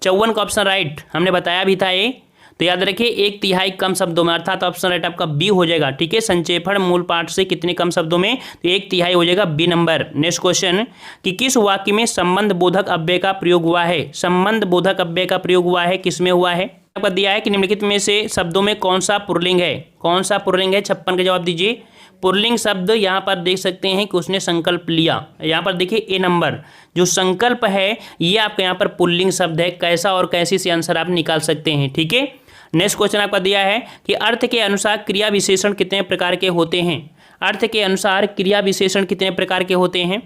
A: 54 का ऑप्शन राइट, हमने बताया भी था ये, तो याद रखिए 1/3 कम शब्दों में, अर्थात ऑप्शन राइट आपका बी हो जाएगा। ठीक है, संक्षेपण मूल पाठ से कितने कम शब्दों में, तो 1/3 हो जाएगा, बी नंबर। नेक्स्ट क्वेश्चन कि किस वाक्य में संबंध बोधक अव्यय का प्रयोग हुआ है। संबंध बोधक अव्यय का प्रयोग हुआ है, किसमें हुआ है। आपका दिया है कि निम्नलिखित में से शब्दों में कौन सा पुल्लिंग है। कौन सा पुल्लिंग है, 56 का जवाब दीजिए। पुल्लिंग शब्द यहाँ पर देख सकते हैं कि उसने संकल्प लिया। यहाँ पर देखिए ए नंबर जो संकल्प है ये आपका यहाँ पर पुल्लिंग शब्द है। कैसा और कैसी से आंसर आप निकाल सकते हैं। ठीक है, नेक्स्ट क्वेश्चन आपका दिया है कि अर्थ के अनुसार क्रिया विशेषण कितने प्रकार के होते हैं। अर्थ के अनुसार क्रिया विशेषण कितने प्रकार के होते हैं।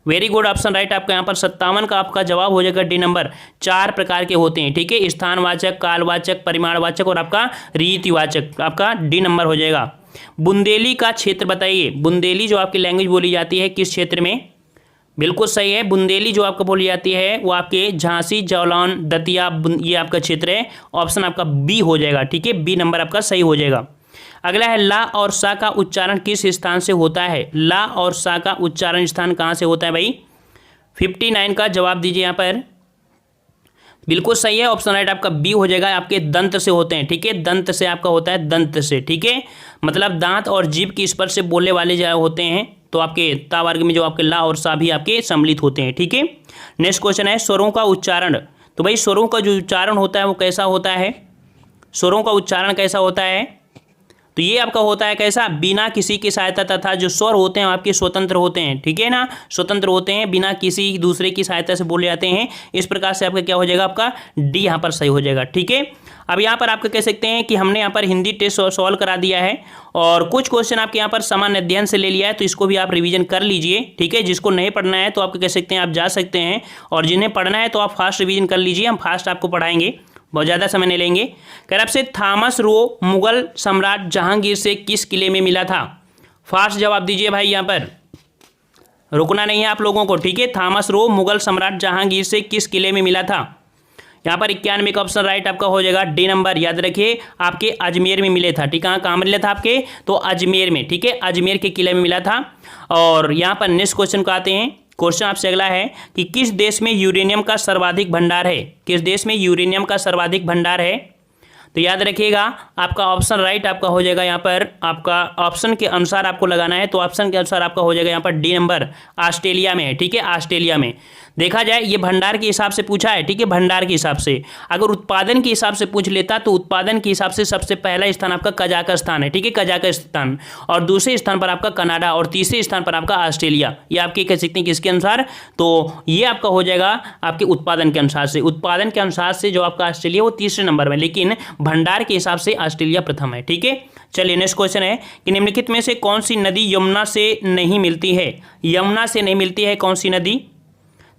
A: वेरी गुड, ऑप्शन राइट आपका यहाँ पर 57 का आपका जवाब हो जाएगा डी नंबर। 4 प्रकार के होते हैं। ठीक है, स्थानवाचक, कालवाचक, परिमाणवाचक और आपका रीतिवाचक, आपका डी नंबर हो जाएगा। बुंदेली का क्षेत्र बताइए। बुंदेली जो आपकी लैंग्वेज बोली जाती है किस क्षेत्र में। बिल्कुल सही है, बुंदेली जो आपको बोली जाती है वो आपके झांसी, जालौन, दतिया, ये आपका क्षेत्र है। ऑप्शन आपका बी हो जाएगा। ठीक है, बी नंबर आपका सही हो जाएगा। अगला है ला और सा का उच्चारण किस स्थान से होता है। ला और सा का उच्चारण स्थान कहाँ से होता है भाई। 59 का जवाब दीजिए यहाँ पर। बिल्कुल सही है, ऑप्शन राइट आपका बी हो जाएगा। आपके दंत से होते हैं। ठीक है, दंत से आपका होता है, दंत से। ठीक है, मतलब दांत और जीभ की स्पर्श से बोलने वाले जो होते हैं तो आपके ता वर्ग में जो आपके ला और सा भी आपके सम्मिलित होते हैं। ठीक है, नेक्स्ट क्वेश्चन है स्वरों का उच्चारण। तो भाई स्वरों का जो उच्चारण होता है वो कैसा होता है। स्वरों का उच्चारण कैसा होता है, तो ये आपका होता है कैसा, बिना किसी की सहायता तथा जो स्वर होते हैं आपके स्वतंत्र होते हैं। ठीक है ना, स्वतंत्र होते हैं, बिना किसी दूसरे की सहायता से बोले जाते हैं। इस प्रकार से आपका क्या हो जाएगा, आपका डी यहाँ पर सही हो जाएगा। ठीक है, अब यहाँ पर आपका कह सकते हैं कि हमने यहाँ पर हिंदी टेस्ट सॉल्व करा दिया है और कुछ क्वेश्चन आपके यहाँ पर सामान्य अध्ययन से ले लिया है, तो इसको भी आप रिवीजन कर लीजिए। ठीक है, जिसको नहीं पढ़ना है तो आपको कह सकते हैं आप जा सकते हैं, और जिन्हें पढ़ना है तो आप फास्ट रिवीजन कर लीजिए। हम फास्ट आपको पढ़ाएंगे, बहुत ज़्यादा समय नहीं लेंगे। कह रहा आपसे थॉमस रो मुगल सम्राट जहांगीर से किस किले में मिला था। फास्ट जवाब दीजिए भाई, यहाँ पर रुकना नहीं है आप लोगों को। ठीक है, थॉमस रो मुगल सम्राट जहांगीर से किस किले में मिला था। यहाँ पर 91 का ऑप्शन राइट आपका हो जाएगा, डी नंबर। याद रखिए आपके अजमेर में मिले था। ठीक है, कहाँ मिला था आपके, तो अजमेर में। ठीक है, अजमेर के किले में मिला था। और यहाँ पर नेक्स्ट क्वेश्चन को आते हैं। क्वेश्चन आपसे अगला है कि किस देश में यूरेनियम का सर्वाधिक भंडार है। किस देश में यूरेनियम का सर्वाधिक भंडार है, तो याद रखिएगा आपका ऑप्शन राइट आपका हो जाएगा यहाँ पर। आपका ऑप्शन के अनुसार आपको लगाना है, तो ऑप्शन के अनुसार आपका हो जाएगा यहाँ पर डी नंबर, ऑस्ट्रेलिया में है। ठीक है, ऑस्ट्रेलिया में। देखा जाए ये भंडार के हिसाब से पूछा है। ठीक है, भंडार के हिसाब से। अगर उत्पादन के हिसाब से पूछ लेता तो उत्पादन के हिसाब से सबसे पहला स्थान आपका कजाकिस्तान है। ठीक है, कजाकिस्तान, और दूसरे स्थान पर आपका कनाडा, और तीसरे स्थान पर आपका ऑस्ट्रेलिया। ये आपके कह सकते हैं किसके अनुसार, तो ये आपका हो जाएगा आपके उत्पादन के अनुसार से। उत्पादन के अनुसार से जो आपका ऑस्ट्रेलिया वो तीसरे नंबर में, लेकिन भंडार के हिसाब से ऑस्ट्रेलिया प्रथम है। ठीक है, चलिए नेक्स्ट क्वेश्चन है कि निम्नलिखित में से कौन सी नदी यमुना से नहीं मिलती है। यमुना से नहीं मिलती है कौन सी नदी,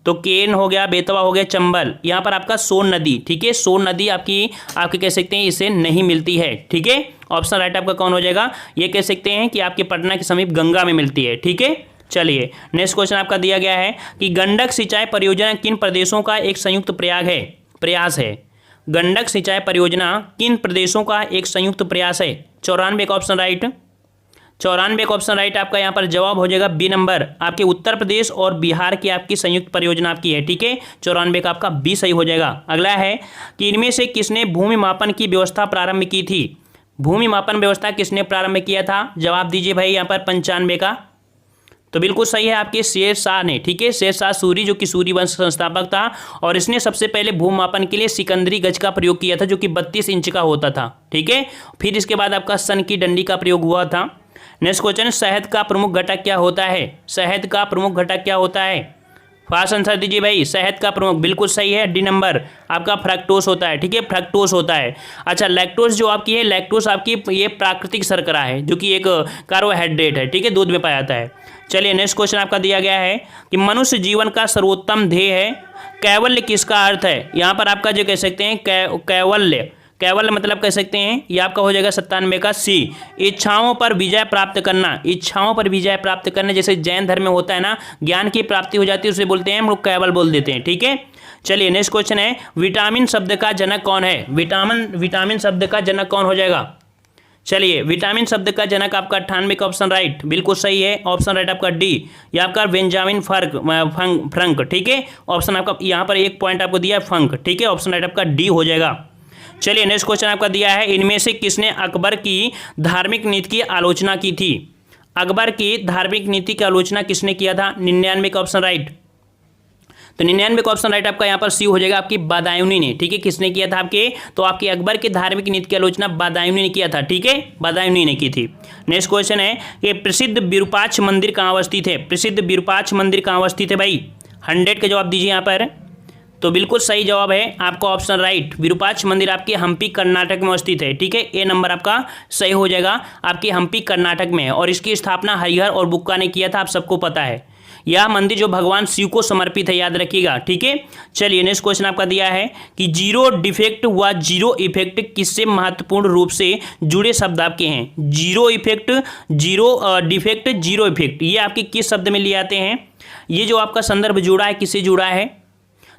A: तो केन हो गया, बेतवा हो गया, चंबल। यहाँ पर आपका सोन नदी। ठीक है, सोन नदी आपके कह सकते हैं इसे नहीं मिलती है। ठीक है, ऑप्शन राइट आपका कौन हो जाएगा, ये कह सकते हैं कि आपके पटना के समीप गंगा में मिलती है। ठीक है, चलिए नेक्स्ट क्वेश्चन आपका दिया गया है कि गंडक सिंचाई परियोजना किन प्रदेशों का एक संयुक्त प्रयास है। गंडक सिंचाई परियोजना किन प्रदेशों का एक संयुक्त प्रयास है। 94 का ऑप्शन राइट, 94 का ऑप्शन राइट आपका यहाँ पर जवाब हो जाएगा बी नंबर। आपके उत्तर प्रदेश और बिहार की आपकी संयुक्त परियोजना आपकी है। ठीक है, 94 का आपका बी सही हो जाएगा। अगला है कि इनमें से किसने भूमि मापन की व्यवस्था प्रारंभ की थी। भूमि मापन व्यवस्था किसने प्रारंभ किया था, जवाब दीजिए भाई यहाँ पर 95 का। तो बिल्कुल सही है आपके शेर शाह ने। ठीक है, शेर शाह सूरी जो कि सूरी वंश संस्थापक था, और इसने सबसे पहले भूमि मापन के लिए सिकंदरी गज का प्रयोग किया था जो कि 32 इंच का होता था। ठीक है, फिर इसके बाद आपका सन की डंडी का प्रयोग हुआ था। नेक्स्ट क्वेश्चन, शहद का प्रमुख घटक क्या होता है। शहद का प्रमुख घटक क्या होता है, फास्ट आंसर दीजिए भाई। शहद का प्रमुख, बिल्कुल सही है, डी नंबर आपका फ्रक्टोज होता है। ठीक है, फ्रक्टोज होता है। अच्छा, लैक्टोज जो आपकी है, लैक्टोज आपकी ये प्राकृतिक शर्करा है जो कि एक कार्बोहाइड्रेट है। ठीक है, दूध में पाया जाता है। चलिए नेक्स्ट क्वेश्चन आपका दिया गया है कि मनुष्य जीवन का सर्वोत्तम ध्येय है। कैवल्य किसका अर्थ है। यहाँ पर आपका जो कह सकते हैं कैवल्य, केवल मतलब कह सकते हैं ये आपका हो जाएगा 97 का सी। इच्छाओं पर विजय प्राप्त करना, इच्छाओं पर विजय प्राप्त करना, जैसे जैन धर्म में होता है ना, ज्ञान की प्राप्ति हो जाती है उसे बोलते हैं हम लोग केवल बोल देते हैं। ठीक है, चलिए नेक्स्ट क्वेश्चन है, विटामिन शब्द का जनक कौन है? विटामिन शब्द का जनक कौन हो जाएगा? चलिए विटामिन शब्द का जनक आपका 98 का ऑप्शन राइट, बिल्कुल सही है, ऑप्शन राइट आपका डी, ये आपका बेंजामिन फ्रंक। ठीक है, ऑप्शन आपका यहाँ पर 1 पॉइंट आपको दिया है फंक। ठीक है, ऑप्शन राइट आपका डी हो जाएगा। चलिए नेक्स्ट क्वेश्चन आपका दिया है, इनमें से किसने अकबर की धार्मिक नीति की आलोचना की थी? अकबर की धार्मिक नीति की आलोचना किसने किया था? 99 का ऑप्शन राइट, तो 99 का ऑप्शन राइट आपका यहाँ पर सी हो जाएगा, आपकी बदायूनी ने। ठीक है, किसने किया था आपके? तो आपके अकबर के धार्मिक नीति की आलोचना बदायूनी ने किया था। ठीक है, बदायूनी ने की थी। नेक्स्ट क्वेश्चन है कि प्रसिद्ध विरूपाक्ष मंदिर कहाँ अवस्थित है? प्रसिद्ध विरूपाक्ष मंदिर कहाँ अवस्थित है भाई? 100 का जवाब दीजिए यहाँ पर। तो बिल्कुल सही जवाब है आपका ऑप्शन राइट, विरूपाक्ष मंदिर आपके हम्पी कर्नाटक में अवस्थित है। ठीक है, ए नंबर आपका सही हो जाएगा, आपके हम्पी कर्नाटक में है और इसकी स्थापना हरिहर और बुक्का ने किया था, आप सबको पता है। यह मंदिर जो भगवान शिव को समर्पित है, याद रखिएगा। ठीक है, चलिए नेक्स्ट क्वेश्चन आपका दिया है कि जीरो डिफेक्ट व जीरो इफेक्ट किससे महत्वपूर्ण रूप से जुड़े शब्द आपके हैं? Zero effect, zero defect, zero effect, ये आपके किस शब्द में ले आते हैं? ये जो आपका संदर्भ जुड़ा है किससे जुड़ा है?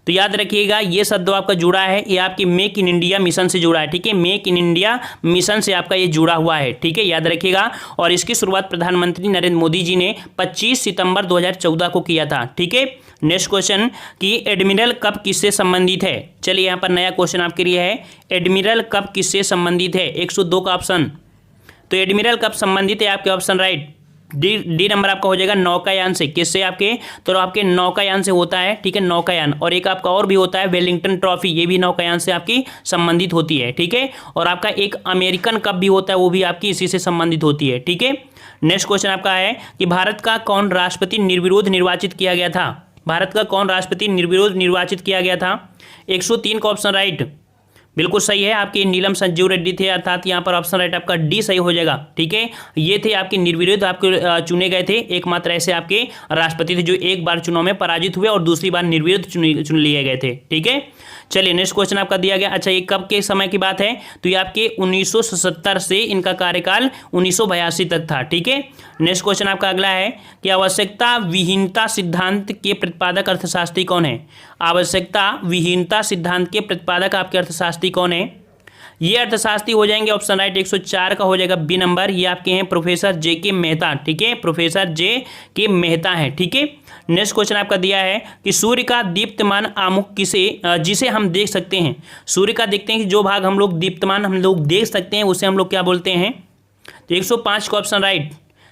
A: तो याद रखिएगा ये शब्द आपका जुड़ा है, ये आपके मेक इन इंडिया मिशन से जुड़ा है। ठीक है, मेक इन इंडिया मिशन से आपका ये जुड़ा हुआ है। ठीक है, याद रखिएगा, और इसकी शुरुआत प्रधानमंत्री नरेंद्र मोदी जी ने 25 सितंबर 2014 को किया था। ठीक है, नेक्स्ट क्वेश्चन कि एडमिरल कप किससे संबंधित है? चलिए यहाँ पर नया क्वेश्चन आपके लिए है, एडमिरल कप किससे संबंधित है? 102 का ऑप्शन, तो एडमिरल कप संबंधित है आपके ऑप्शन राइट, डी नंबर आपका हो जाएगा नौकायान से। किससे आपके? तो आपके नौकायान से होता है। ठीक है, नौकायान, और एक आपका और भी होता है वेलिंगटन ट्रॉफी, ये भी नौकायान से आपकी संबंधित होती है। ठीक है, और आपका एक अमेरिकन कप भी होता है, वो भी आपकी इसी से संबंधित होती है। ठीक है, नेक्स्ट क्वेश्चन आपका है कि भारत का कौन राष्ट्रपति निर्विरोध निर्वाचित किया गया था? भारत का कौन राष्ट्रपति निर्विरोध निर्वाचित किया गया था? 103 का ऑप्शन राइट, बिल्कुल सही है, आपके नीलम संजीव रेड्डी थे, अर्थात यहाँ पर ऑप्शन राइट आपका डी सही हो जाएगा। ठीक है, ये थे आपके निर्विरोध आपके चुने गए थे, एकमात्र ऐसे आपके राष्ट्रपति थे जो एक बार चुनाव में पराजित हुए और दूसरी बार निर्विरोध चुन लिए गए थे। ठीक है, चलिए नेक्स्ट क्वेश्चन आपका दिया गया, अच्छा ये कब के समय की बात है? तो ये आपके 1977 से इनका कार्यकाल 1982 तक था। ठीक है, नेक्स्ट क्वेश्चन आपका अगला है कि आवश्यकता विहीनता सिद्धांत के प्रतिपादक अर्थशास्त्री कौन है? आवश्यकता विहीनता सिद्धांत के प्रतिपादक आपके अर्थशास्त्री कौन है? ये अर्थशास्त्री हो जाएंगे ऑप्शन राइट 104 का हो जाएगा बी नंबर, ये आपके हैं प्रोफेसर जे के मेहता। ठीक है, प्रोफेसर जे के मेहता हैं। ठीक है, नेक्स्ट क्वेश्चन आपका दिया है कि सूर्य का दीप्तमान आमुख किसे जिसे हम देख सकते हैं? सूर्य का देखते हैं कि जो भाग हम लोग दीप्तमान हम लोग देख सकते हैं उसे हम लोग क्या बोलते हैं? तो 105 का ऑप्शन राइट,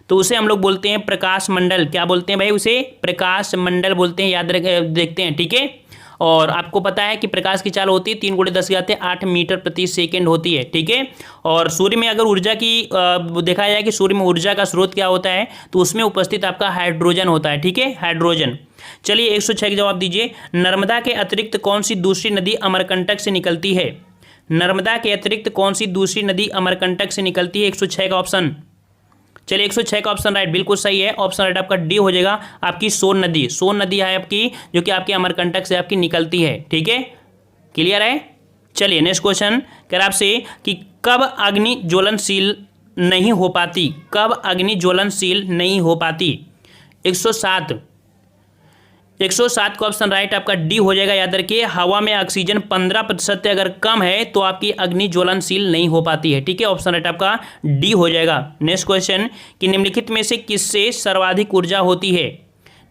A: तो उसे हम लोग बोलते हैं प्रकाश मंडल। क्या बोलते हैं भाई? उसे प्रकाश मंडल बोलते हैं, याद देखते हैं। ठीक है, और आपको पता है कि प्रकाश की चाल होती है 3 × 10⁸ मीटर प्रति सेकेंड होती है। ठीक है, और सूर्य में अगर ऊर्जा की देखा जाए कि सूर्य में ऊर्जा का स्रोत क्या होता है, तो उसमें उपस्थित आपका हाइड्रोजन होता है। ठीक है, हाइड्रोजन। चलिए 106 का जवाब दीजिए, नर्मदा के अतिरिक्त कौन सी दूसरी नदी अमरकंटक से निकलती है? नर्मदा के अतिरिक्त कौन सी दूसरी नदी अमरकंटक से निकलती है? 106 का ऑप्शन, चलिए 106 का ऑप्शन राइट, बिल्कुल सही है, ऑप्शन राइट आपका डी हो जाएगा, आपकी सोन नदी। सोन नदी है आपकी जो कि आपके अमरकंटक से आपकी निकलती है। ठीक है, क्लियर है? चलिए नेक्स्ट क्वेश्चन कह रहा आपसे कि कब अग्नि ज्वलनशील नहीं हो पाती? कब अग्नि ज्वलनशील नहीं हो पाती? 107 का ऑप्शन राइट आपका डी हो जाएगा। याद रखिए, हवा में ऑक्सीजन 15% अगर कम है तो आपकी अग्नि ज्वलनशील नहीं हो पाती है। ठीक है, ऑप्शन राइट आपका डी हो जाएगा। नेक्स्ट क्वेश्चन कि निम्नलिखित में से किससे सर्वाधिक ऊर्जा होती है?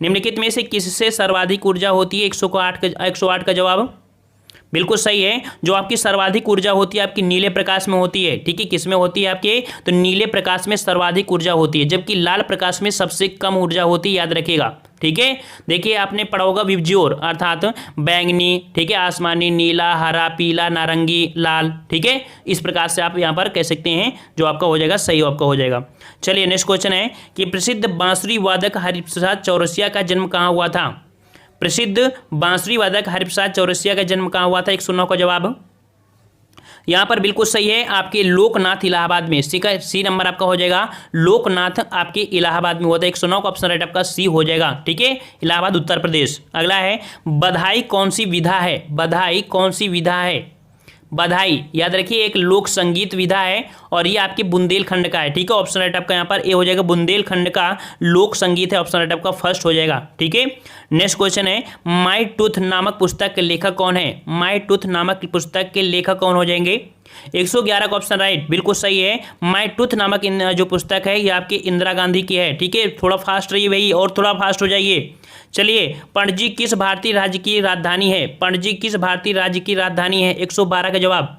A: निम्नलिखित में से किससे सर्वाधिक ऊर्जा होती है? 108 का जवाब बिल्कुल सही है, जो आपकी सर्वाधिक ऊर्जा होती है आपकी नीले प्रकाश में होती है। ठीक है, किस में होती है आपके? तो नीले प्रकाश में सर्वाधिक ऊर्जा होती है, जबकि लाल प्रकाश में सबसे कम ऊर्जा होती है, याद रखिएगा। ठीक है, देखिए आपने पढ़ा होगा विबज्योर अर्थात बैंगनी, ठीक है, आसमानी, नीला, हरा, पीला, नारंगी, लाल। ठीक है, इस प्रकार से आप यहाँ पर कह सकते हैं, जो आपका हो जाएगा सही आपका हो जाएगा। चलिए नेक्स्ट क्वेश्चन है कि प्रसिद्ध बांसुरी वादक हरिप्रसाद चौरसिया का जन्म कहाँ हुआ था? प्रसिद्ध बांसुरी वादक हरिप्रसाद चौरसिया का जन्म कहाँ हुआ था? 109 का जवाब यहाँ पर बिल्कुल सही है, आपके लोकनाथ इलाहाबाद में। सी नंबर आपका हो जाएगा, लोकनाथ आपके इलाहाबाद में हुआ था। 109 का ऑप्शन राइट आपका सी हो जाएगा। ठीक है, इलाहाबाद उत्तर प्रदेश। अगला है बधाई कौन सी विधा है? बधाई कौन सी विधा है? बधाई, याद रखिए एक लोक संगीत विधा है और ये आपके बुंदेलखंड का है। ठीक है, ऑप्शन राइट आपका यहाँ पर ए हो जाएगा, बुंदेलखंड का लोक संगीत है, ऑप्शन राइट आपका फर्स्ट हो जाएगा। ठीक है, नेक्स्ट क्वेश्चन है माई टूथ नामक पुस्तक के लेखक कौन है? माई टूथ नामक पुस्तक के लेखक कौन हो जाएंगे? 111 का ऑप्शन राइट, बिल्कुल सही है। माई टूथ नामक जो पुस्तक है ये आपके इंदिरा गांधी की है। ठीक है, थोड़ा फास्ट रहिए भाई और थोड़ा फास्ट हो जाइए। चलिए, पणजी किस भारतीय राज्य की राजधानी है? पणजी किस भारतीय राज्य की राजधानी है? 112 का जवाब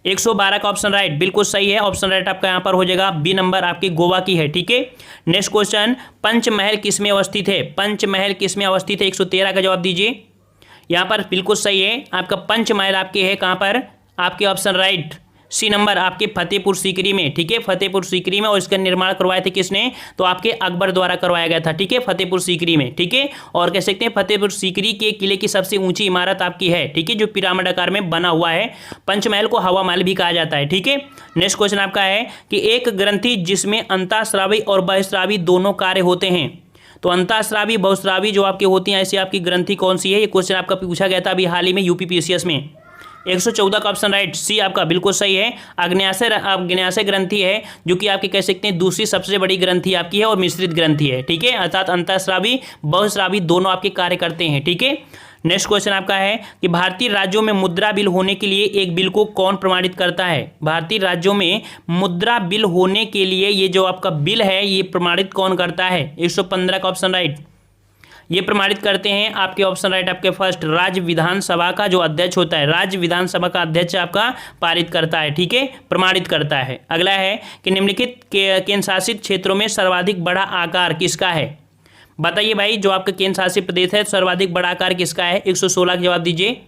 A: 112 का ऑप्शन राइट, बिल्कुल सही है। ऑप्शन राइट आपका यहाँ पर हो जाएगा बी नंबर, आपकी गोवा की है। ठीक है, नेक्स्ट क्वेश्चन, पंचमहल किस में अवस्थित है? पंचमहल किस में अवस्थित है? 113 का जवाब दीजिए। यहाँ पर बिल्कुल सही है, आपका पंचमहल आपके है कहाँ पर? आपके ऑप्शन राइट सी नंबर, आपके फतेहपुर सीकरी में। ठीक है, फतेहपुर सीकरी में, और इसका निर्माण करवाए थे किसने? तो आपके अकबर द्वारा करवाया गया था। ठीक है, फतेहपुर सीकरी में। ठीक है, और कह सकते हैं फतेहपुर सीकरी के किले की सबसे ऊंची इमारत आपकी है। ठीक है, जो पिरामिड आकार में बना हुआ है। पंचमहल को हवा महल भी कहा जाता है। ठीक है, नेक्स्ट क्वेश्चन आपका है कि एक ग्रंथि जिसमें अंतःस्रावी और बहिःस्रावी दोनों कार्य होते हैं, तो अंतःस्रावी बहुस्रावी जो आपके होती हैं ऐसी आपकी ग्रंथि कौन सी है? ये क्वेश्चन आपका पूछा गया था अभी हाल ही में यूपीपीसीएस में। 114 का ऑप्शन राइट सी आपका बिल्कुल सही है। अग्न्याशय ग्रंथि है जो कि आपके कह सकते हैं दूसरी सबसे बड़ी ग्रंथि आपकी है और मिश्रित ग्रंथि है। ठीक है, अर्थात अंतःस्रावी बहुस्रावी दोनों आपके कार्य करते हैं। ठीक है, नेक्स्ट क्वेश्चन आपका है कि भारतीय राज्यों में मुद्रा बिल होने के लिए एक बिल को कौन प्रमाणित करता है? भारतीय राज्यों में मुद्रा बिल होने के लिए ये जो आपका बिल है ये प्रमाणित कौन करता है? 115 का ऑप्शन राइट, ये प्रमाणित करते हैं आपके ऑप्शन राइट आपके फर्स्ट राज्य विधानसभा का जो अध्यक्ष होता है, राज्य विधानसभा का अध्यक्ष आपका पारित करता है। ठीक है, प्रमाणित करता है। अगला है कि निम्नलिखित केंद्र शासित क्षेत्रों में सर्वाधिक बड़ा आकार किसका है? बताइए भाई, जो आपका केंद्र शासित प्रदेश है सर्वाधिक बड़ा आकार किसका है? 116 का जवाब दीजिए।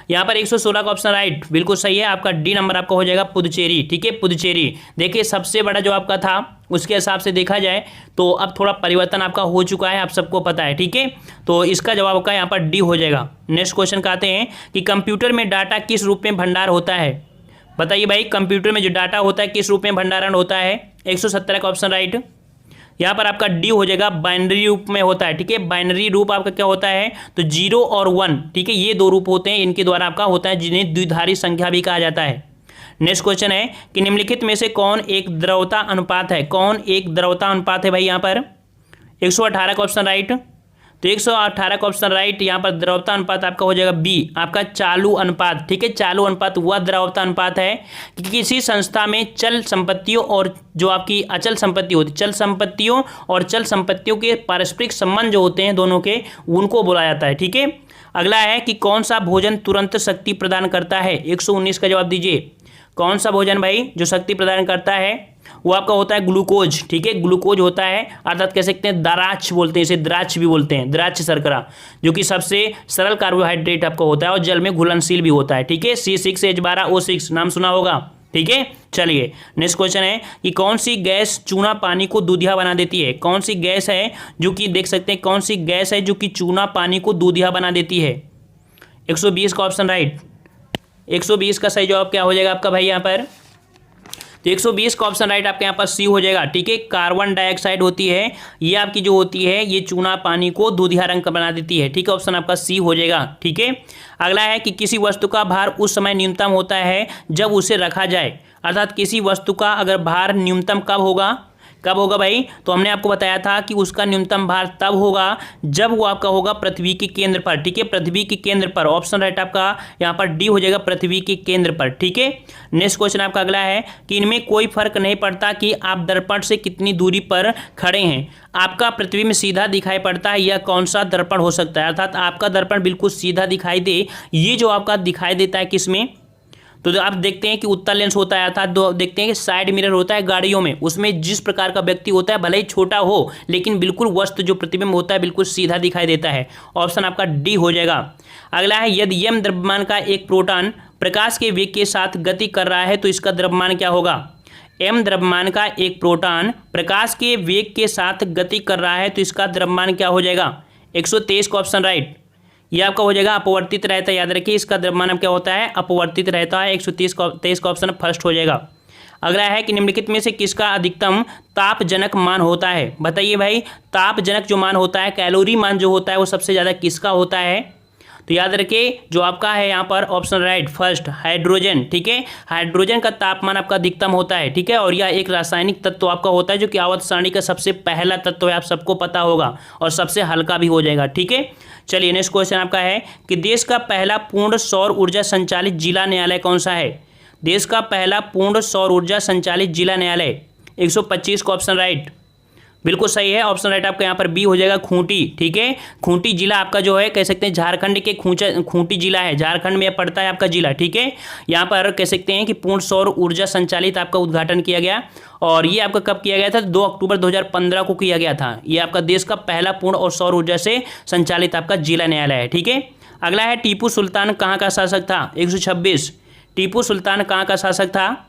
A: यहाँ पर 116 का ऑप्शन राइट बिल्कुल सही है, आपका डी नंबर आपका हो जाएगा पुदुचेरी। ठीक है, पुदुचेरी। देखिए सबसे बड़ा जो आपका था उसके हिसाब से देखा जाए तो अब थोड़ा परिवर्तन आपका हो चुका है, आप सबको पता है। ठीक है, तो इसका जवाब का यहाँ पर डी हो जाएगा। नेक्स्ट क्वेश्चन कहते हैं कि कंप्यूटर में डाटा किस रूप में भंडार होता है? बताइए भाई, कंप्यूटर में जो डाटा होता है किस रूप में भंडारण होता है? 117 का ऑप्शन राइट, यहाँ पर आपका डी हो जाएगा, बाइनरी रूप में होता है। ठीक है, बाइनरी रूप आपका क्या होता है? तो 0 और 1। ठीक है, ये दो रूप होते हैं, इनके द्वारा आपका होता है जिन्हें द्विधारी संख्या भी कहा जाता है। नेक्स्ट क्वेश्चन है कि निम्नलिखित में से कौन एक द्रव्यता अनुपात है? कौन एक द्रव्यता अनुपात है भाई? यहाँ पर 118 का ऑप्शन राइट, तो 118 का ऑप्शन राइट, यहाँ पर द्रव्यता अनुपात आपका हो जाएगा बी, आपका चालू अनुपात। ठीक है, चालू अनुपात वह द्रव्यता अनुपात है कि किसी संस्था में चल संपत्तियों और जो आपकी अचल संपत्ति होती है, चल संपत्तियों और चल संपत्तियों के पारस्परिक संबंध जो होते हैं दोनों के, उनको बोला जाता है। ठीक है, अगला है कि कौन सा भोजन तुरंत शक्ति प्रदान करता है? 119 का जवाब दीजिए। कौन सा भोजन भाई जो शक्ति प्रदान करता है? वो आपका होता है ग्लूकोज। ठीक है, ग्लूकोज होता है, अर्थात कह सकते हैं द्राक्ष बोलते हैं इसे, द्राक्ष भी बोलते हैं, द्राक्ष शर्करा, जो कि सबसे सरल कार्बोहाइड्रेट आपका होता है और जल में घुलनशील भी होता है। ठीक है, C6H12O6 नाम सुना होगा। ठीक है, चलिए नेक्स्ट क्वेश्चन है कि कौन सी गैस चूना पानी को दूधिया बना देती है? कौन सी गैस है जो कि देख सकते हैं, कौन सी गैस है जो कि चूना पानी को दूधिया बना देती है? 120 का ऑप्शन राइट, 120 का सही जवाब क्या हो जाएगा आपका भाई यहाँ पर? तो 120 का ऑप्शन राइट आपके यहाँ पर सी हो जाएगा। ठीक है, कार्बन डाइऑक्साइड होती है, ये आपकी जो होती है ये चूना पानी को दूधिया रंग का बना देती है। ठीक है, ऑप्शन आपका सी हो जाएगा। ठीक है, अगला है कि किसी वस्तु का भार उस समय न्यूनतम होता है जब उसे रखा जाए, अर्थात किसी वस्तु का अगर भार न्यूनतम कब होगा? कब होगा भाई? तो हमने आपको बताया था कि उसका न्यूनतम भार तब होगा जब वो आपका होगा पृथ्वी के केंद्र पर। ठीक है, पृथ्वी के केंद्र पर, ऑप्शन राइट आपका यहाँ पर डी हो जाएगा, पृथ्वी के केंद्र पर। ठीक है, नेक्स्ट क्वेश्चन आपका अगला है कि इनमें कोई फर्क नहीं पड़ता कि आप दर्पण से कितनी दूरी पर खड़े हैं, आपका पृथ्वी में सीधा दिखाई पड़ता है, यह कौन सा दर्पण हो सकता है? अर्थात आपका दर्पण बिल्कुल सीधा दिखाई दे, ये जो आपका दिखाई देता है किसमें? तो जो आप देखते हैं कि उत्तल लेंस होता है, अर्थात देखते हैं कि साइड मिरर होता है गाड़ियों में, उसमें जिस प्रकार का व्यक्ति होता है भले ही छोटा हो लेकिन बिल्कुल वस्तु जो प्रतिबिंब होता है बिल्कुल सीधा दिखाई देता है। ऑप्शन आपका डी हो जाएगा। अगला है यदि यम द्रव्यमान का एक प्रोटॉन प्रकाश के वेग के साथ गति कर रहा है तो इसका द्रव्यमान क्या होगा? एम द्रव्यमान का एक प्रोटॉन प्रकाश के वेग के साथ गति कर रहा है तो इसका द्रव्यमान क्या हो जाएगा? 123 का ऑप्शन राइट, ये आपका हो जाएगा अपवर्तित रहता है। याद रखिए इसका द्रव्यमान क्या होता है? अपवर्तित रहता है। 123 का ऑप्शन फर्स्ट हो जाएगा। अगला है कि निम्नलिखित में से किसका अधिकतम तापजनक मान होता है? बताइए भाई, तापजनक जो मान होता है, कैलोरी मान जो होता है वो सबसे ज़्यादा किसका होता है? तो याद रखिए जो आपका है यहाँ पर ऑप्शन राइट फर्स्ट हाइड्रोजन। ठीक है, हाइड्रोजन का तापमान आपका अधिकतम होता है। ठीक है, और यह एक रासायनिक तत्व आपका होता है जो कि आवर्त सारणी का सबसे पहला तत्व है, आप सबको पता होगा, और सबसे हल्का भी हो जाएगा। ठीक है, चलिए नेक्स्ट क्वेश्चन आपका है कि देश का पहला पूर्ण सौर ऊर्जा संचालित जिला न्यायालय कौन सा है? देश का पहला पूर्ण सौर ऊर्जा संचालित जिला न्यायालय 125 का ऑप्शन राइट, बिल्कुल सही है। ऑप्शन राइट आपका यहाँ पर बी हो जाएगा, खूंटी। ठीक है, खूंटी जिला आपका जो है कह सकते हैं झारखंड के खूंटी जिला है, झारखंड में पड़ता है आपका जिला। ठीक है, यहाँ पर कह सकते हैं कि पूर्ण सौर ऊर्जा संचालित आपका उद्घाटन किया गया, और ये आपका कब किया गया था? 2 अक्टूबर 2015 को किया गया था। ये आपका देश का पहला पूर्ण और सौर ऊर्जा से संचालित आपका जिला न्यायालय है। ठीक है, अगला है टीपू सुल्तान कहाँ का शासक था? 126, टीपू सुल्तान कहाँ का शासक था?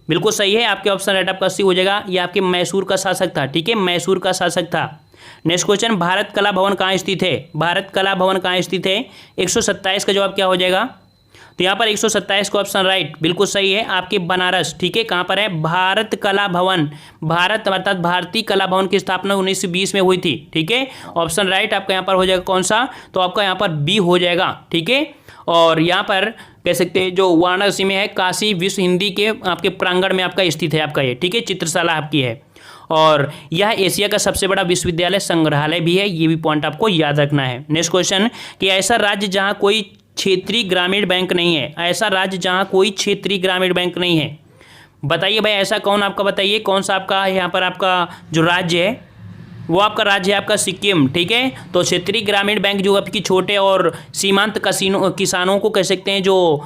A: बिल्कुल सही है, आपके ऑप्शन राइट आपका सी हो जाएगा, ये आपके मैसूर का शासक था। ठीक है, मैसूर का शासक था। नेक्स्ट क्वेश्चन, भारत कला भवन कहाँ स्थित है? भारत कला भवन कहाँ स्थित है? 127 का जवाब क्या हो जाएगा? तो यहाँ पर 127 का ऑप्शन राइट बिल्कुल सही है, आपके बनारस। ठीक है, कहाँ पर है? भारत कला भवन, भारत अर्थात भारतीय कला भवन की स्थापना 1920 में हुई थी। ठीक है, ऑप्शन राइट आपका यहाँ पर हो जाएगा कौन सा? तो आपका यहाँ पर बी हो जाएगा। ठीक है, और यहाँ पर कह सकते हैं जो वाराणसी में है, काशी विश्व हिंदी के आपके प्रांगण में आपका स्थित है आपका ये। ठीक है, चित्रशाला आपकी है, और यह एशिया का सबसे बड़ा विश्वविद्यालय संग्रहालय भी है, ये भी पॉइंट आपको याद रखना है। नेक्स्ट क्वेश्चन कि ऐसा राज्य जहाँ कोई क्षेत्रीय ग्रामीण बैंक नहीं है, ऐसा राज्य जहाँ कोई क्षेत्रीय ग्रामीण बैंक नहीं है, बताइए भाई ऐसा कौन? आपका बताइए कौन सा आपका यहाँ पर आपका जो राज्य है वो आपका राज्य है आपका सिक्किम। ठीक है, तो क्षेत्रीय ग्रामीण बैंक जो आपकी छोटे और सीमांत किसानों को कह सकते हैं जो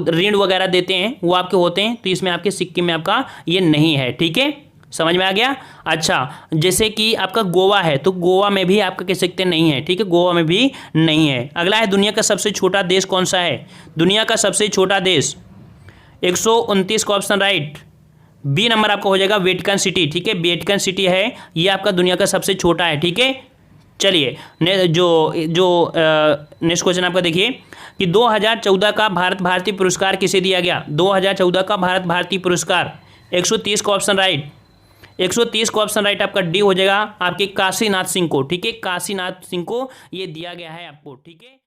A: ऋण वगैरह देते हैं वो आपके होते हैं, तो इसमें आपके सिक्किम में आपका ये नहीं है। ठीक है, समझ में आ गया? अच्छा, जैसे कि आपका गोवा है, तो गोवा में भी आपका कह सकते हैं नहीं है। ठीक है, गोवा में भी नहीं है। अगला है दुनिया का सबसे छोटा देश कौन सा है? दुनिया का सबसे छोटा देश 129 का ऑप्शन राइट, बी नंबर आपका हो जाएगा वेटिकन सिटी। ठीक है, वेटिकन सिटी है, ये आपका दुनिया का सबसे छोटा है। ठीक है, चलिए नेक्स्ट क्वेश्चन आपका देखिए कि 2014 का भारत भारती पुरस्कार किसे दिया गया? 2014 का भारत भारती पुरस्कार 130 का ऑप्शन राइट, 130 का ऑप्शन राइट आपका डी हो जाएगा, आपके काशीनाथ सिंह को। ठीक है, काशीनाथ सिंह को ये दिया गया है आपको। ठीक है।